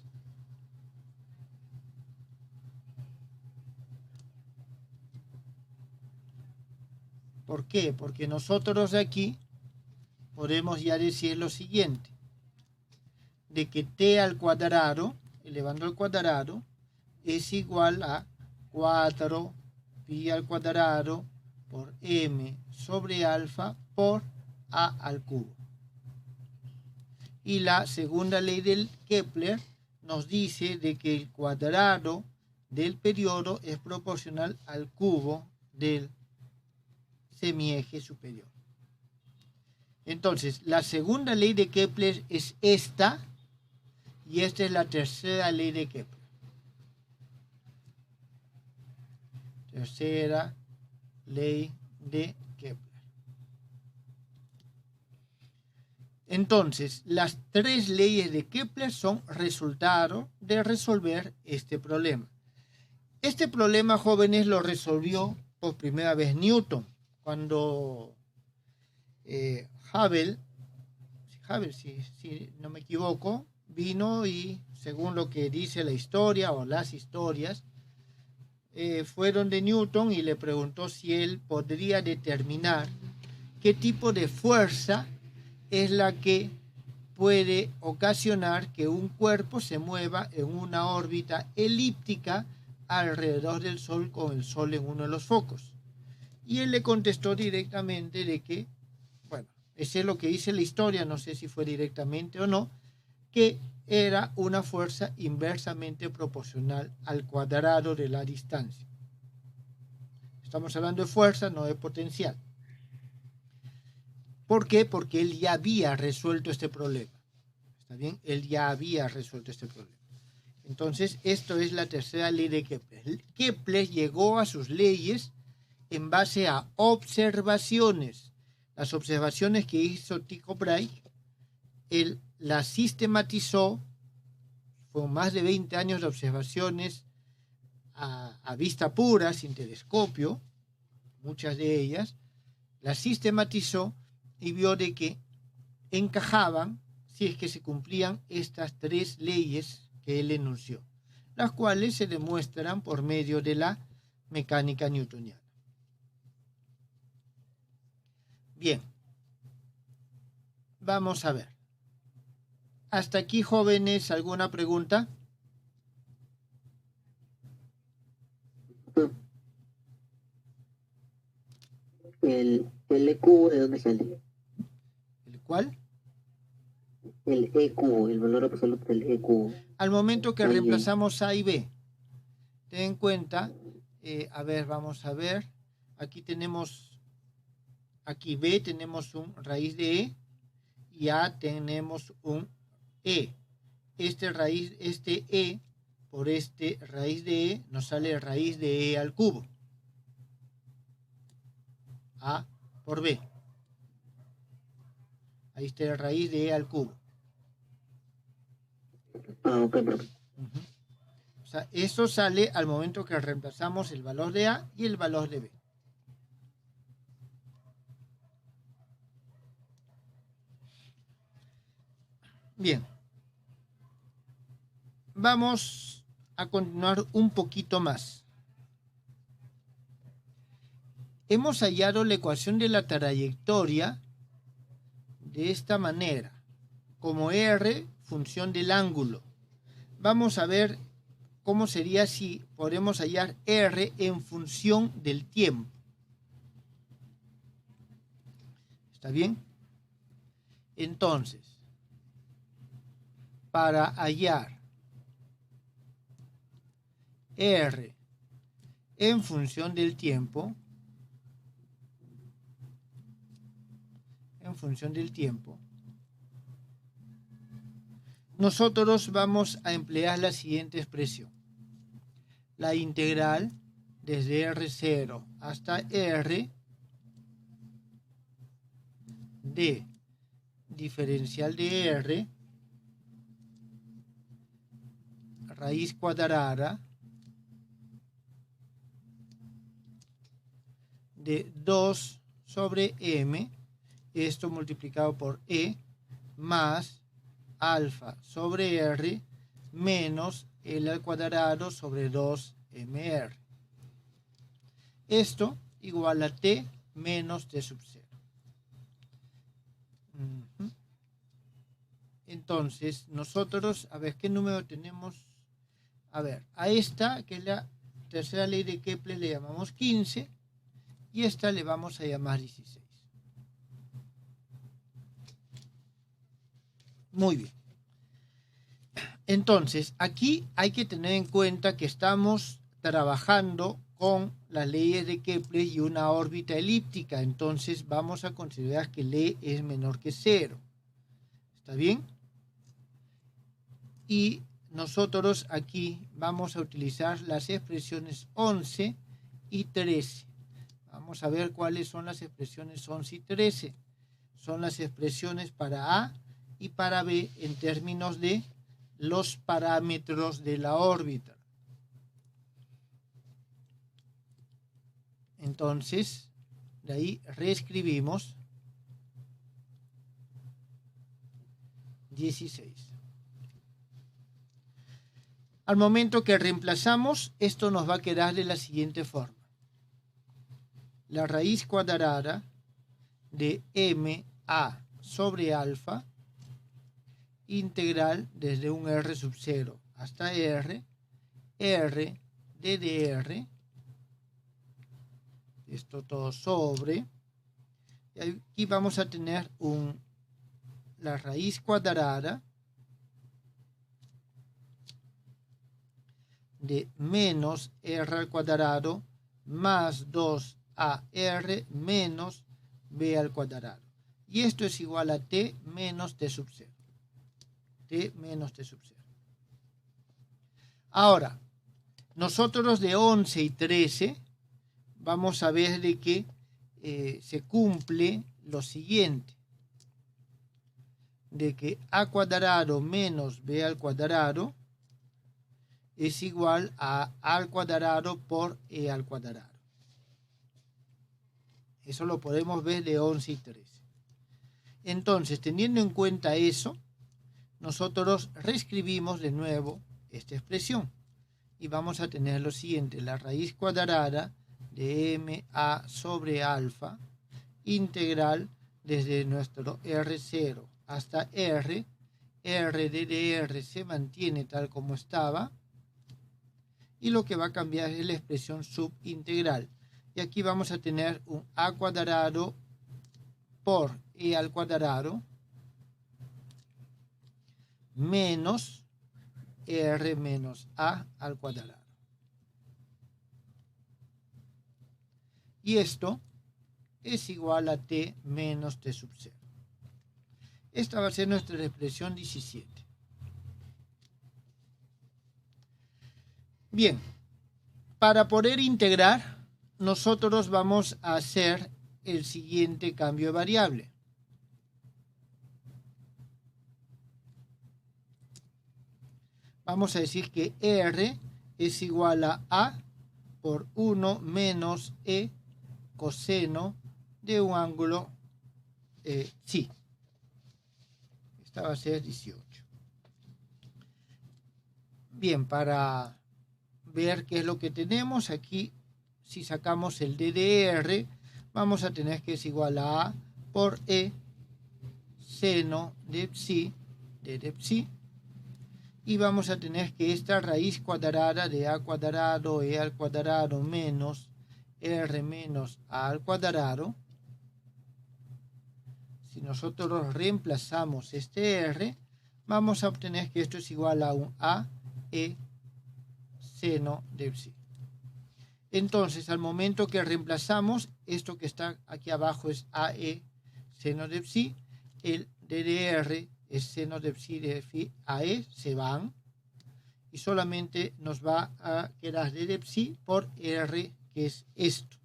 ¿Por qué? Porque nosotros aquí podemos ya decir lo siguiente, de que t al cuadrado, elevando al cuadrado, es igual a 4 pi al cuadrado por m sobre alfa por a al cubo. Y la segunda ley del Kepler nos dice de que el cuadrado del periodo es proporcional al cubo del semieje superior. Entonces, la segunda ley de Kepler es esta, y esta es la tercera ley de Kepler. Tercera ley de Kepler. Entonces, las tres leyes de Kepler son resultado de resolver este problema. Este problema, jóvenes, lo resolvió por primera vez Newton, cuando Hubble, si no me equivoco, vino y, según lo que dice la historia o las historias, fueron de Newton y le preguntó si él podría determinar qué tipo de fuerza es la que puede ocasionar que un cuerpo se mueva en una órbita elíptica alrededor del Sol con el Sol en uno de los focos. Y él le contestó directamente de que, bueno, ese es lo que dice la historia, no sé si fue directamente o no, que era una fuerza inversamente proporcional al cuadrado de la distancia. Estamos hablando de fuerza, no de potencial. ¿Por qué? Porque él ya había resuelto este problema. ¿Está bien? Él ya había resuelto este problema. Entonces, esto es la tercera ley de Kepler. Kepler llegó a sus leyes en base a observaciones. Las observaciones que hizo Tycho Brahe, él las sistematizó, fueron más de 20 años de observaciones a vista pura, sin telescopio, muchas de ellas, las sistematizó y vio de que encajaban si es que se cumplían estas tres leyes que él enunció, las cuales se demuestran por medio de la mecánica newtoniana. Bien, vamos a ver. Hasta aquí, jóvenes, ¿alguna pregunta? ¿El EQ de dónde sale? ¿El cuál? El EQ, el valor absoluto del EQ. Al momento que reemplazamos A y B. Ten en cuenta, a ver, vamos a ver. Aquí tenemos, aquí B tenemos un raíz de E y A tenemos un E. Este E por este raíz de E nos sale raíz de E al cubo. A por B. Ahí está la raíz de E al cubo. Ok, perfecto. O sea, eso sale al momento que reemplazamos el valor de A y el valor de B. Bien. Vamos a continuar un poquito más. Hemos hallado la ecuación de la trayectoria de esta manera, como R, función del ángulo. Vamos a ver cómo sería si podemos hallar R en función del tiempo. ¿Está bien? Entonces, para hallar R en función del tiempo, nosotros vamos a emplear la siguiente expresión. La integral desde R0 hasta R de diferencial de R raíz cuadrada de 2 sobre m, esto multiplicado por e, más alfa sobre r menos L al cuadrado sobre 2mr. Esto igual a t menos t sub 0. Entonces, nosotros, a ver, ¿qué número tenemos? A ver, a esta, que es la tercera ley de Kepler, le llamamos 15 y esta le vamos a llamar 16. Muy bien. Entonces, aquí hay que tener en cuenta que estamos trabajando con las leyes de Kepler y una órbita elíptica. Entonces, vamos a considerar que L es menor que 0. ¿Está bien? Y nosotros aquí vamos a utilizar las expresiones 11 y 13. Vamos a ver cuáles son las expresiones 11 y 13. Son las expresiones para A y para B en términos de los parámetros de la órbita. Entonces, de ahí reescribimos 16. Al momento que reemplazamos, esto nos va a quedar de la siguiente forma. La raíz cuadrada de MA sobre alfa, integral desde un R sub 0 hasta R, R de dr, esto todo sobre, y aquí vamos a tener la raíz cuadrada de menos R al cuadrado más 2AR menos B al cuadrado. Y esto es igual a T menos T sub 0. T menos T sub 0. Ahora, nosotros de 11 y 13 vamos a ver de que se cumple lo siguiente. De que A cuadrado menos B al cuadrado es igual a al cuadrado por E al cuadrado. Eso lo podemos ver de 11 y 13. Entonces, teniendo en cuenta eso, nosotros reescribimos de nuevo esta expresión. Y vamos a tener lo siguiente. La raíz cuadrada de MA sobre alfa, integral desde nuestro R0 hasta R. R de dr se mantiene tal como estaba. Y lo que va a cambiar es la expresión subintegral. Y aquí vamos a tener un A cuadrado por E al cuadrado menos R menos A al cuadrado. Y esto es igual a T menos T sub 0. Esta va a ser nuestra expresión 17. Bien, para poder integrar, nosotros vamos a hacer el siguiente cambio de variable. vamos a decir que R es igual a por 1 menos E coseno de un ángulo psi. Esta va a ser 18. Bien, para ver qué es lo que tenemos aquí, si sacamos el D de R, vamos a tener que es igual a por E seno de psi, de psi, y vamos a tener que esta raíz cuadrada de a cuadrado e al cuadrado menos r menos a al cuadrado, si nosotros reemplazamos este r, vamos a obtener que esto es igual a un a e seno de psi. Entonces, al momento que reemplazamos, esto que está aquí abajo es a e seno de psi, el ddr es seno de psi de phi a e, se van, y solamente nos va a quedar d de psi por r, que es esto.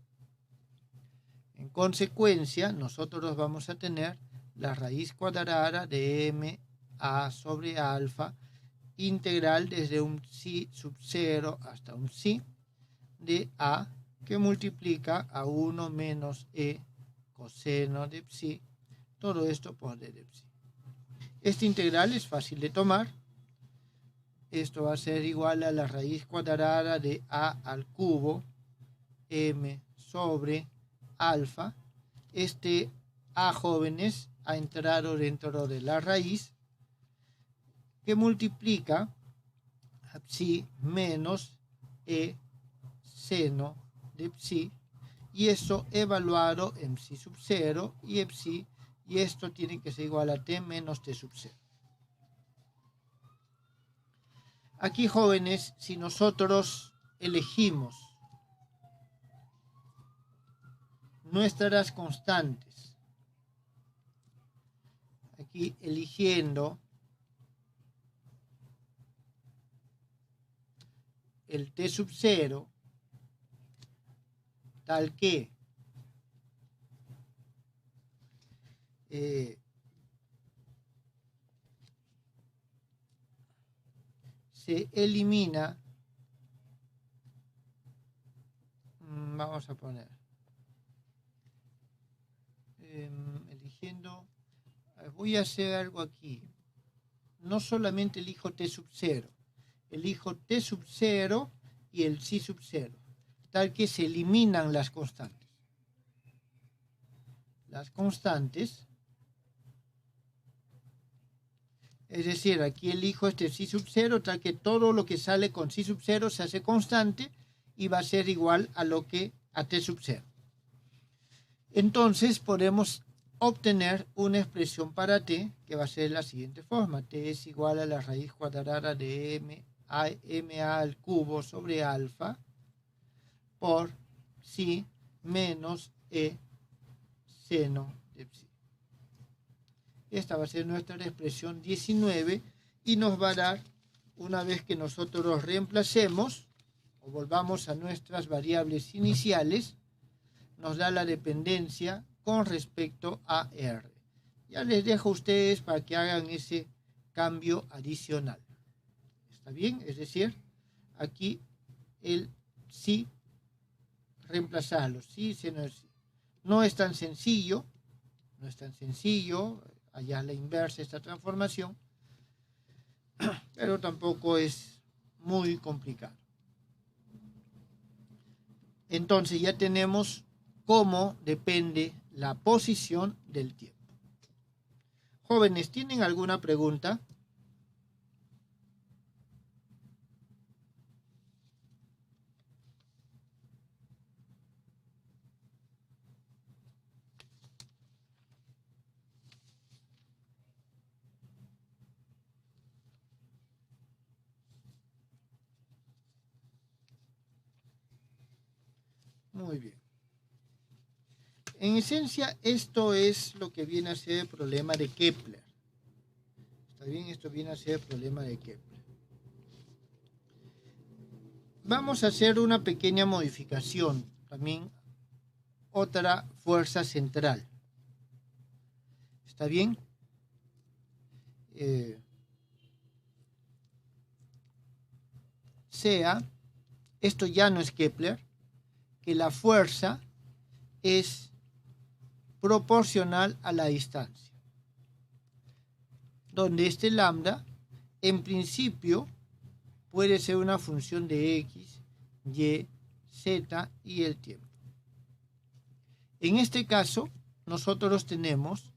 En consecuencia, nosotros vamos a tener la raíz cuadrada de m a sobre alfa integral desde un psi sub 0 hasta un psi de a que multiplica a 1 menos e coseno de psi, todo esto por d de psi. Este integral es fácil de tomar. Esto va a ser igual a la raíz cuadrada de a al cubo m sobre alfa. Este a, jóvenes, ha entrado dentro de la raíz que multiplica a psi menos e seno de psi, y eso evaluado en psi sub 0 y psi, y esto tiene que ser igual a t menos t sub 0. Aquí, jóvenes, si nosotros elegimos nuestras constantes, aquí eligiendo el t sub 0, tal que se elimina, vamos a poner, eligiendo, voy a hacer algo aquí, no solamente elijo t sub 0, elijo t sub 0 y el psi sub 0, tal que se eliminan las constantes. Las constantes, es decir, aquí elijo este psi sub 0, tal que todo lo que sale con psi sub 0 se hace constante y va a ser igual a lo que a t sub 0. Entonces podemos obtener una expresión para t que va a ser la siguiente forma. T es igual a la raíz cuadrada de ma al cubo sobre alfa por psi menos e seno de psi. Esta va a ser nuestra expresión 19 y nos va a dar, una vez que nosotros reemplacemos o volvamos a nuestras variables iniciales, nos da la dependencia con respecto a R. Ya les dejo a ustedes para que hagan ese cambio adicional. ¿Está bien? Es decir, aquí el sí, reemplazarlo. Sí, seno de sí. No es tan sencillo, allá a la inversa esta transformación, pero tampoco es muy complicado. Entonces ya tenemos cómo depende la posición del tiempo. Jóvenes, ¿tienen alguna pregunta? Muy bien. En esencia, esto es lo que viene a ser el problema de Kepler. ¿Está bien? Esto viene a ser el problema de Kepler. Vamos a hacer una pequeña modificación. También otra fuerza central. ¿Está bien? sea, esto ya no es Kepler, que la fuerza es proporcional a la distancia, donde este lambda en principio puede ser una función de x, y, z y el tiempo. En este caso, nosotros tenemos,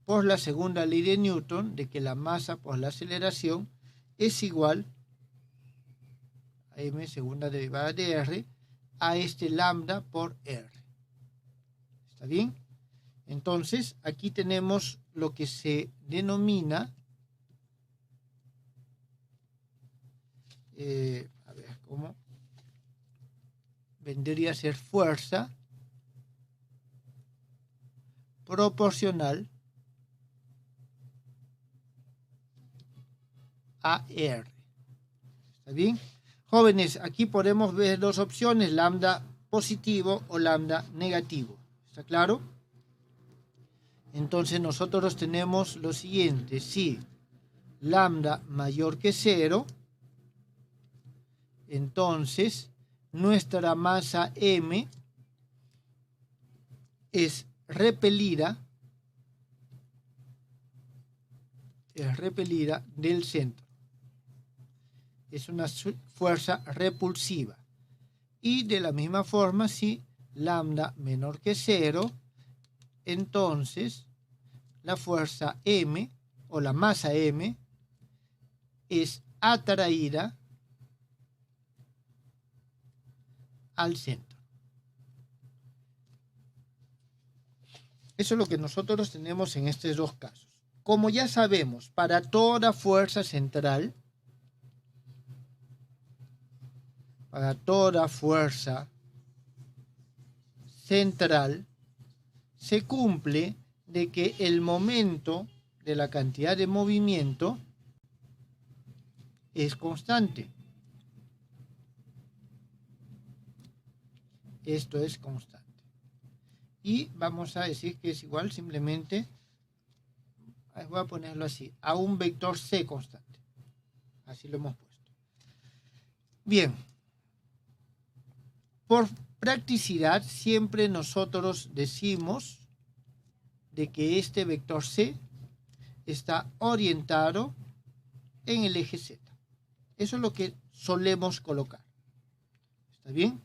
por la segunda ley de Newton, de que la masa por la aceleración es igual a m segunda derivada de r, a este lambda por r. ¿Está bien? Entonces, aquí tenemos lo que se denomina, a ver, ¿cómo? Vendría a ser fuerza proporcional a R. ¿Está bien? Jóvenes, aquí podemos ver dos opciones, lambda positivo o lambda negativo. ¿Está claro? Entonces nosotros tenemos lo siguiente: si lambda mayor que 0, entonces nuestra masa m es repelida del centro. Es una fuerza repulsiva. Y de la misma forma, si lambda menor que 0, entonces la fuerza m o la masa m es atraída al centro. Eso es lo que nosotros tenemos en estos dos casos. Como ya sabemos, para toda fuerza central, se cumple de que el momento de la cantidad de movimiento es constante. Esto es constante. Y vamos a decir que es igual simplemente, voy a ponerlo así, a un vector c constante. Así lo hemos puesto. Bien. Por practicidad, siempre nosotros decimos de que este vector c está orientado en el eje z. Eso es lo que solemos colocar. ¿Está bien?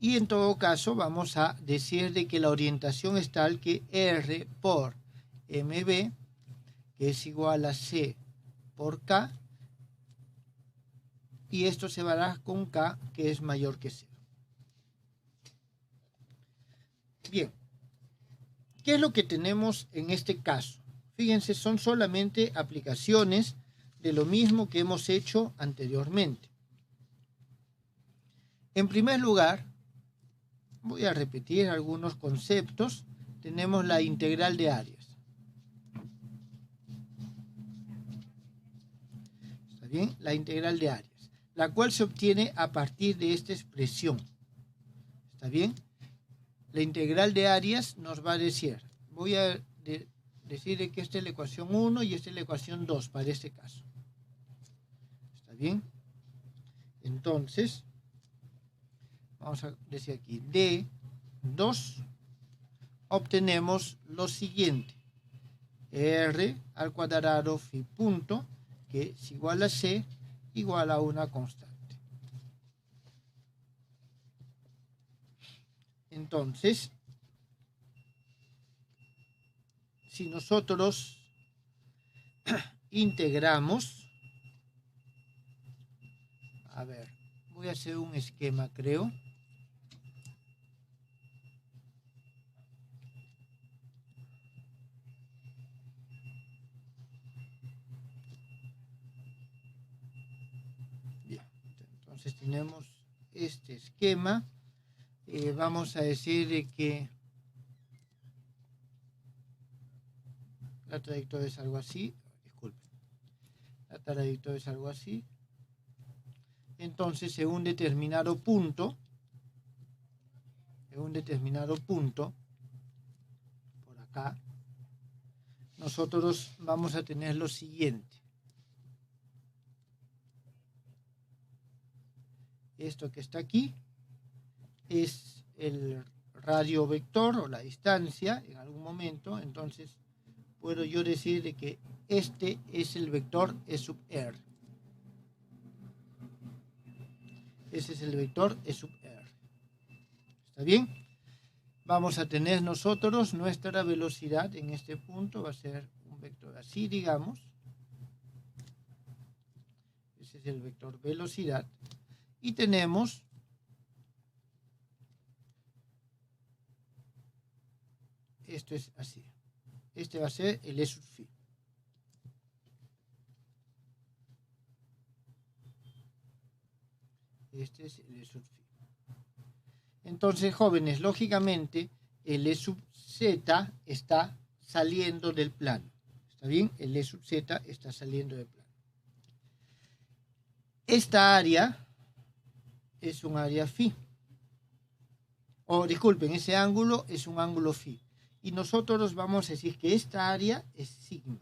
Y en todo caso vamos a decir de que la orientación es tal que R por MB, que es igual a C por K, y esto se dará con K, que es mayor que 0. Bien, ¿qué es lo que tenemos en este caso? Fíjense, son solamente aplicaciones de lo mismo que hemos hecho anteriormente. En primer lugar, voy a repetir algunos conceptos. Tenemos la integral de áreas. ¿Está bien? La integral de áreas, la cual se obtiene a partir de esta expresión. ¿Está bien? La integral de áreas nos va a decir, voy a decir que esta es la ecuación 1 y esta es la ecuación 2 para este caso. ¿Está bien? Entonces, vamos a decir aquí, de 2 obtenemos lo siguiente: R al cuadrado phi punto, que es igual a C, igual a una constante. Entonces, si nosotros integramos, a ver, voy a hacer un esquema, creo. Bien, entonces tenemos este esquema. Vamos a decir que la trayectoria es algo así. Disculpen. La trayectoria es algo así. Entonces, en un determinado punto, por acá, nosotros vamos a tener lo siguiente. Esto que está aquí es el radio vector o la distancia en algún momento. Entonces puedo yo decir de que este es el vector E sub R. Ese es el vector E sub R. ¿Está bien? Vamos a tener nosotros nuestra velocidad en este punto. Va a ser un vector así, digamos. Ese es el vector velocidad. Y tenemos esto es así. Este va a ser el E sub phi. Este es el E sub phi. Entonces, jóvenes, lógicamente, el E sub z está saliendo del plano. ¿Está bien? El E sub z está saliendo del plano. Esta área es un área phi. O disculpen, ese ángulo es un ángulo phi. Y nosotros vamos a decir que esta área es sigma.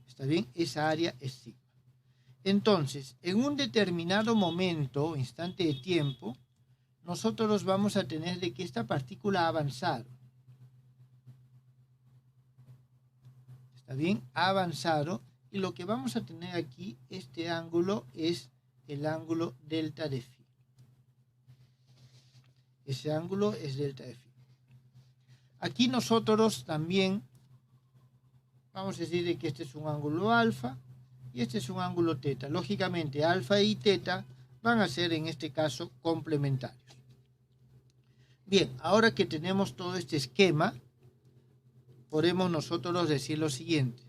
¿Está bien? Esa área es sigma. Entonces, en un determinado momento, instante de tiempo, nosotros vamos a tener de que esta partícula ha avanzado. ¿Está bien? Ha avanzado. Y lo que vamos a tener aquí, este ángulo, es el ángulo delta de phi. Ese ángulo es delta de phi. Aquí nosotros también vamos a decir de que este es un ángulo alfa y este es un ángulo teta. Lógicamente, alfa y teta van a ser en este caso complementarios. Bien, ahora que tenemos todo este esquema, podemos nosotros decir lo siguiente.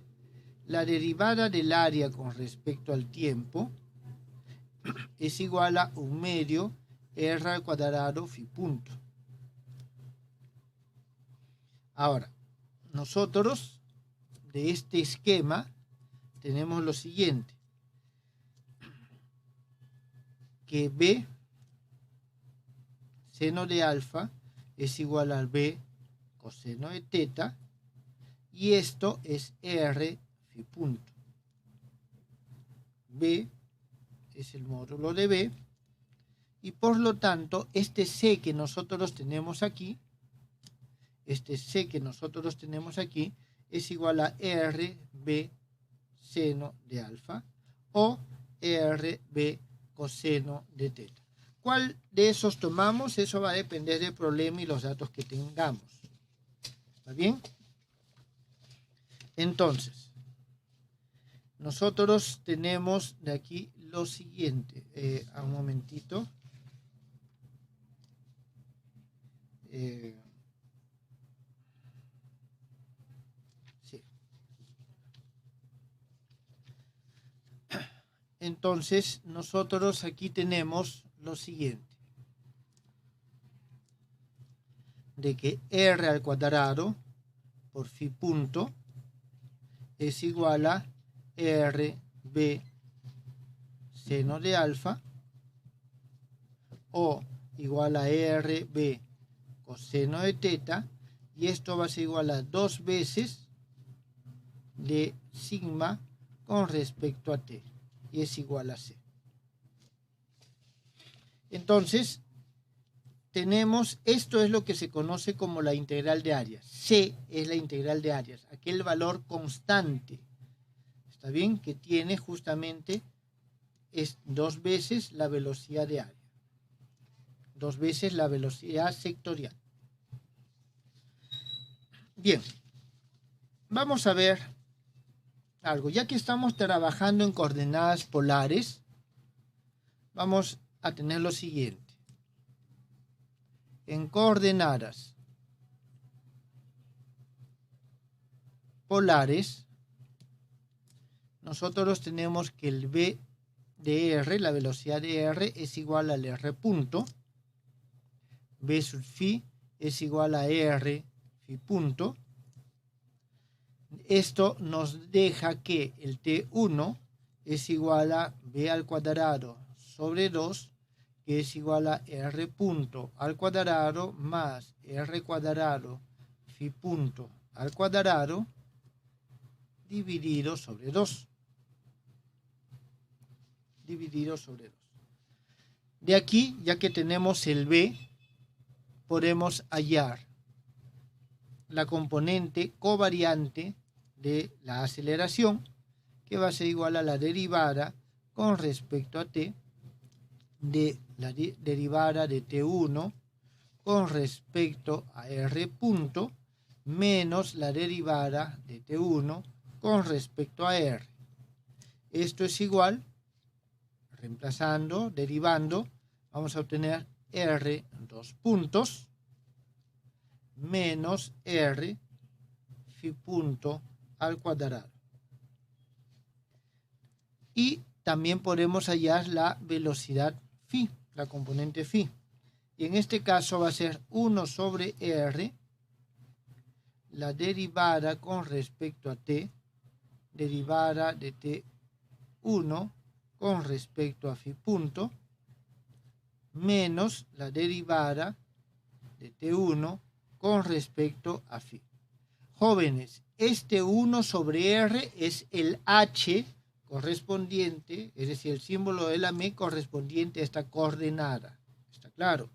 La derivada del área con respecto al tiempo es igual a 1 medio R al cuadrado phi punto. Ahora, nosotros de este esquema tenemos lo siguiente, que B seno de alfa es igual al B coseno de teta y esto es R phi punto. B es el módulo de B y por lo tanto este C que nosotros tenemos aquí, es igual a RB seno de alfa o RB coseno de teta. ¿Cuál de esos tomamos? Eso va a depender del problema y los datos que tengamos. ¿Está bien? Entonces, nosotros tenemos de aquí lo siguiente. Un momentito. Sí. Entonces, nosotros aquí tenemos lo siguiente. De que R al cuadrado por phi punto es igual a RB seno de alfa o igual a RB coseno de teta y esto va a ser igual a 2 veces de sigma con respecto a t y es igual a c. Entonces tenemos, esto es lo que se conoce como la integral de áreas. C es la integral de áreas, aquel valor constante, ¿está bien? Que tiene justamente es 2 veces la velocidad de área, 2 veces la velocidad sectorial. Bien, vamos a ver algo. Ya que estamos trabajando en coordenadas polares, vamos a tener lo siguiente. En coordenadas polares, nosotros tenemos que el B de R, la velocidad de R, es igual al R punto. B sub phi es igual a R phi punto. Esto nos deja que el T1 es igual a B al cuadrado sobre 2, que es igual a R punto al cuadrado más R cuadrado phi punto al cuadrado dividido sobre 2. dividido sobre 2. De aquí, ya que tenemos el b, podemos hallar la componente covariante de la aceleración, que va a ser igual a la derivada con respecto a t de la derivada de t1 con respecto a r punto menos la derivada de t1 con respecto a r. Esto es igual, reemplazando, derivando, vamos a obtener r 2 puntos menos r phi punto al cuadrado. Y también podemos hallar la velocidad phi, la componente phi. Y en este caso va a ser 1 sobre r, la derivada con respecto a t, derivada de t1 con respecto a phi punto, menos la derivada de t1 con respecto a phi. Jóvenes, este 1 sobre r es el h correspondiente, es decir, el símbolo de la m correspondiente a esta coordenada. ¿Está claro?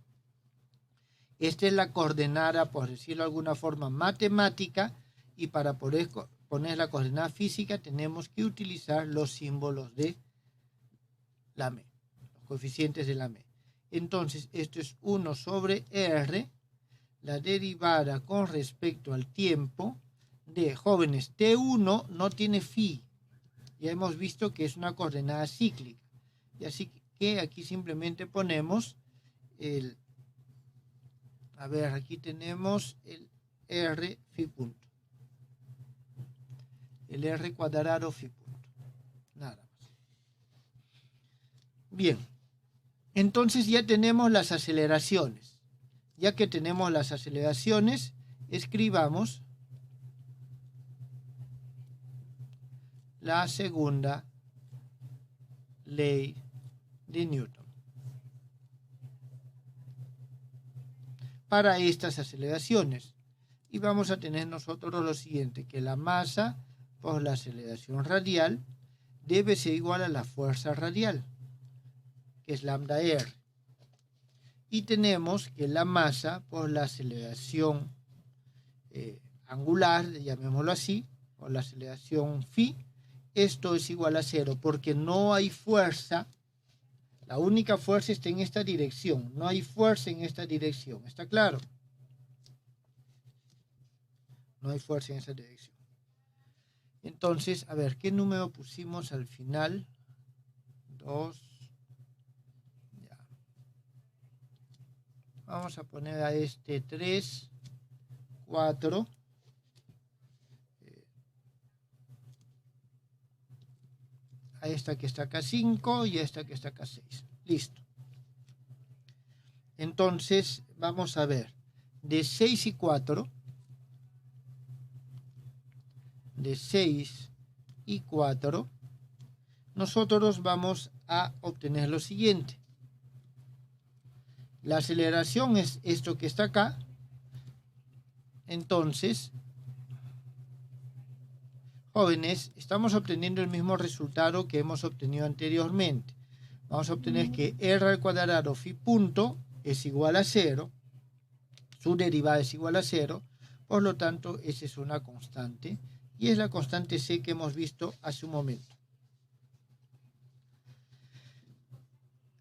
Esta es la coordenada, por decirlo de alguna forma, matemática, y para poder poner la coordenada física tenemos que utilizar los símbolos de la m, los coeficientes de la m. Entonces, esto es 1 sobre r, la derivada con respecto al tiempo de, jóvenes, t1 no tiene phi. Ya hemos visto que es una coordenada cíclica. Y así que aquí simplemente ponemos el... A ver, aquí tenemos el r phi punto. El r cuadrado phi punto. Nada más. Bien. Entonces ya tenemos las aceleraciones. Ya que tenemos las aceleraciones, escribamos la segunda ley de Newton. Para estas aceleraciones. Y vamos a tener nosotros lo siguiente, que la masa por la aceleración radial debe ser igual a la fuerza radial, que es lambda r. Y tenemos que la masa por la aceleración angular, llamémoslo así, por la aceleración phi, esto es igual a 0, porque no hay fuerza. La única fuerza está en esta dirección. No hay fuerza en esta dirección. ¿Está claro? No hay fuerza en esa dirección. Entonces, a ver, ¿qué número pusimos al final? 2. Ya. Vamos a poner a este 3, 4. A esta que está acá 5 y a esta que está acá 6. Listo. Entonces, vamos a ver. De 6 y 4. De 6 y 4. Nosotros vamos a obtener lo siguiente. La aceleración es esto que está acá. Entonces, jóvenes, estamos obteniendo el mismo resultado que hemos obtenido anteriormente. Vamos a obtener que r al cuadrado phi punto es igual a 0. Su derivada es igual a 0. Por lo tanto, esa es una constante. Y es la constante c que hemos visto hace un momento.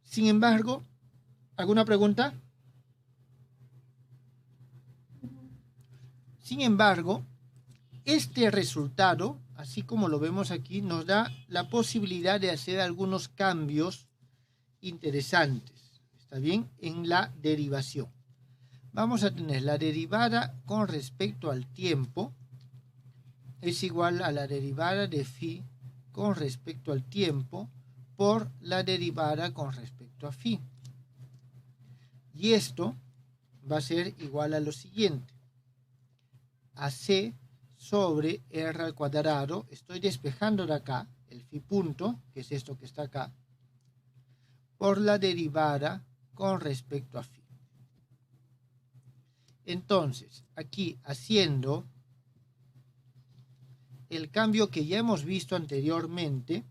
Sin embargo, ¿alguna pregunta? Sin embargo, este resultado, así como lo vemos aquí, nos da la posibilidad de hacer algunos cambios interesantes, ¿está bien? En la derivación. Vamos a tener la derivada con respecto al tiempo es igual a la derivada de phi con respecto al tiempo por la derivada con respecto a phi. Y esto va a ser igual a lo siguiente. A c sobre r al cuadrado, estoy despejando de acá el phi punto, que es esto que está acá, por la derivada con respecto a phi. Entonces, aquí haciendo el cambio que ya hemos visto anteriormente,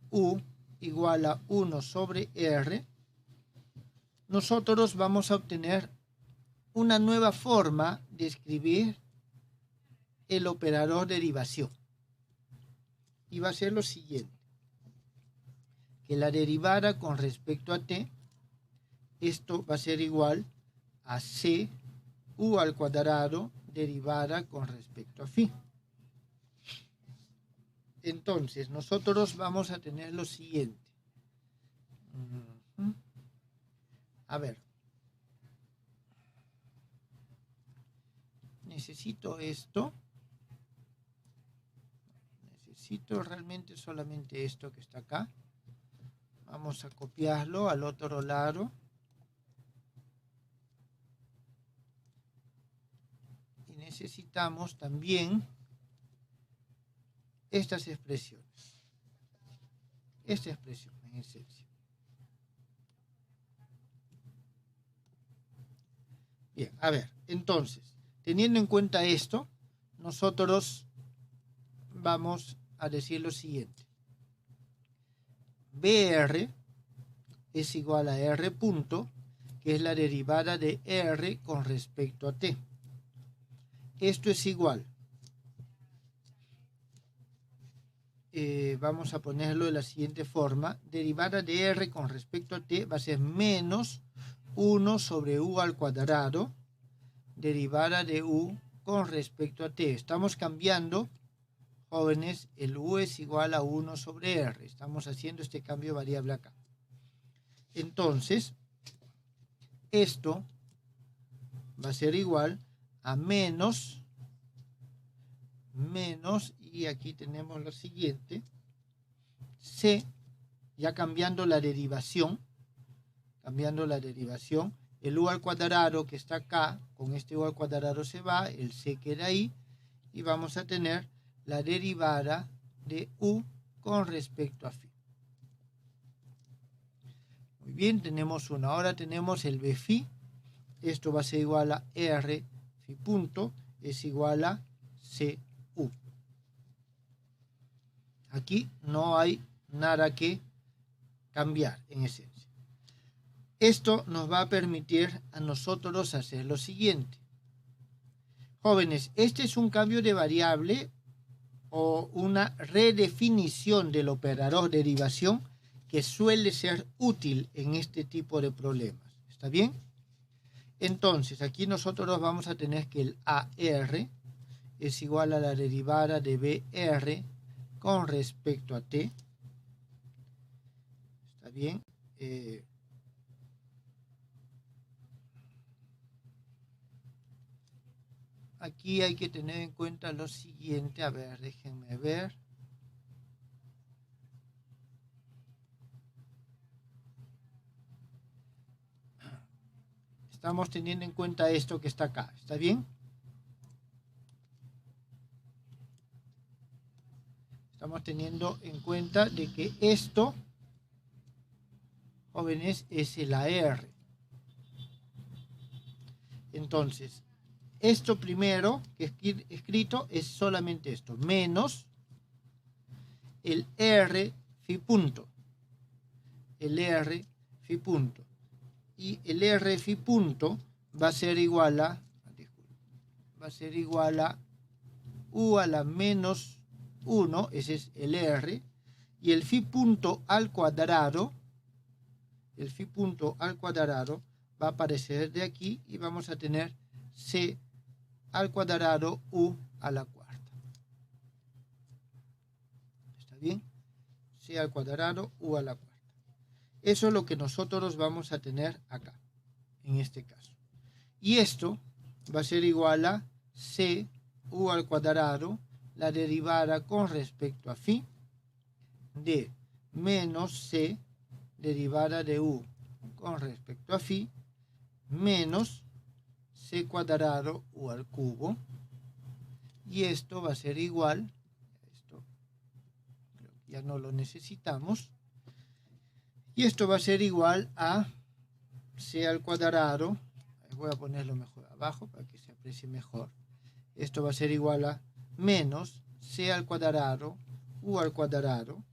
u igual a 1 sobre R, nosotros vamos a obtener una nueva forma de escribir el operador derivación. Y va a ser lo siguiente, que la derivada con respecto a t, esto va a ser igual a c u al cuadrado derivada con respecto a phi. Entonces, nosotros vamos a tener lo siguiente. A ver. Necesito esto. Necesito realmente solamente esto que está acá. Vamos a copiarlo al otro lado. Y necesitamos también estas expresiones. Esta expresión en esencia. Bien, a ver, entonces, teniendo en cuenta esto, nosotros vamos a decir lo siguiente. BR es igual a R punto, que es la derivada de R con respecto a T. Esto es igual. Vamos a ponerlo de la siguiente forma. Derivada de R con respecto a T va a ser menos 1 sobre U al cuadrado, derivada de U con respecto a T. Estamos cambiando, jóvenes, el U es igual a 1 sobre R. Estamos haciendo este cambio variable acá. Entonces, esto va a ser igual a menos, y aquí tenemos lo siguiente, C, ya cambiando la derivación, el U al cuadrado que está acá, con este U al cuadrado se va, el C queda ahí, y vamos a tener la derivada de U con respecto a phi. Muy bien, tenemos una. Ahora tenemos el B phi. Esto va a ser igual a R phi punto, es igual a CU. Aquí no hay nada que cambiar en esencia. Esto nos va a permitir a nosotros hacer lo siguiente. Jóvenes, este es un cambio de variable o una redefinición del operador derivación que suele ser útil en este tipo de problemas. ¿Está bien? Entonces, aquí nosotros vamos a tener que el AR es igual a la derivada de BR con respecto a T. ¿Está bien? Aquí hay que tener en cuenta lo siguiente. A ver, déjenme ver. Estamos teniendo en cuenta esto que está acá. ¿Está bien? Estamos teniendo en cuenta de que esto, jóvenes, es el AR. Entonces, esto primero que he escrito es solamente esto, menos el R phi punto. El R phi punto. Y el R phi punto va a ser igual a, U a la menos 1, ese es el R, y el phi punto al cuadrado, va a aparecer de aquí y vamos a tener C al cuadrado U a la cuarta. ¿Está bien? C al cuadrado U a la cuarta. Eso es lo que nosotros vamos a tener acá, en este caso. Y esto va a ser igual a C U al cuadrado, la derivada con respecto a phi, de menos C derivada de U con respecto a phi, menos C cuadrado U al cubo. Y esto va a ser igual, esto creo que ya no lo necesitamos, y esto va a ser igual a C al cuadrado, voy a ponerlo mejor abajo para que se aprecie mejor, esto va a ser igual a menos C al cuadrado U al cuadrado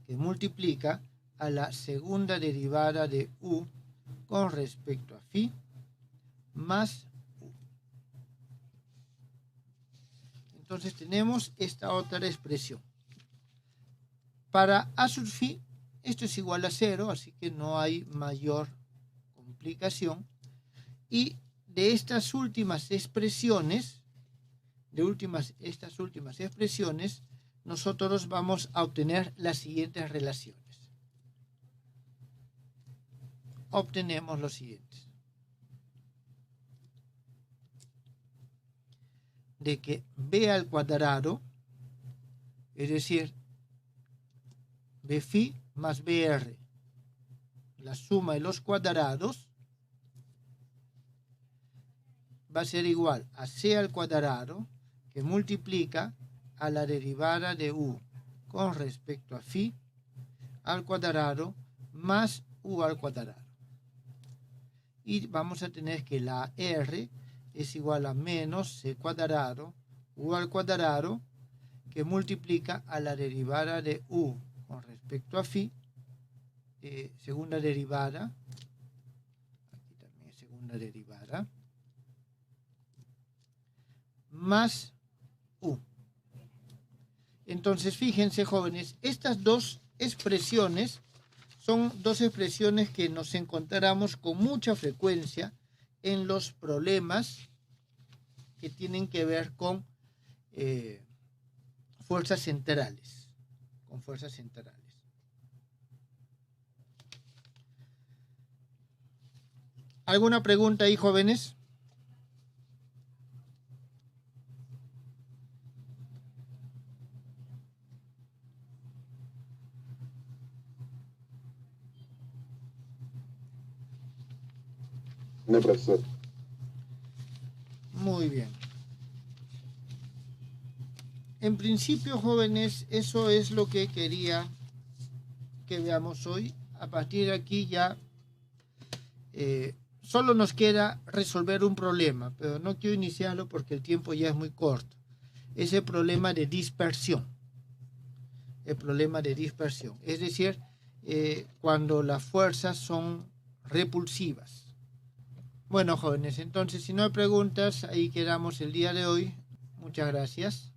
que multiplica a la segunda derivada de u con respecto a phi más u. Entonces tenemos esta otra expresión. Para a sub phi, esto es igual a 0, así que no hay mayor complicación. Y de estas últimas expresiones, nosotros vamos a obtener las siguientes relaciones. Obtenemos los siguientes. De que b al cuadrado, es decir, b phi más br, la suma de los cuadrados, va a ser igual a c al cuadrado, que multiplica a la derivada de u con respecto a phi al cuadrado más u al cuadrado. Y vamos a tener que la r es igual a menos c cuadrado u al cuadrado, que multiplica a la derivada de u con respecto a phi, segunda derivada, aquí también segunda derivada, más u. Entonces, fíjense, jóvenes, estas dos expresiones son dos expresiones que nos encontramos con mucha frecuencia en los problemas que tienen que ver con fuerzas centrales. ¿Alguna pregunta ahí, jóvenes? No, profesor. Muy bien. En principio, jóvenes, eso es lo que quería que veamos hoy. A partir de aquí ya solo nos queda resolver un problema, pero no quiero iniciarlo porque el tiempo ya es muy corto. Es el problema de dispersión. El problema de dispersión. Es decir, cuando las fuerzas son repulsivas. Bueno, jóvenes, entonces si no hay preguntas, ahí quedamos el día de hoy. Muchas gracias.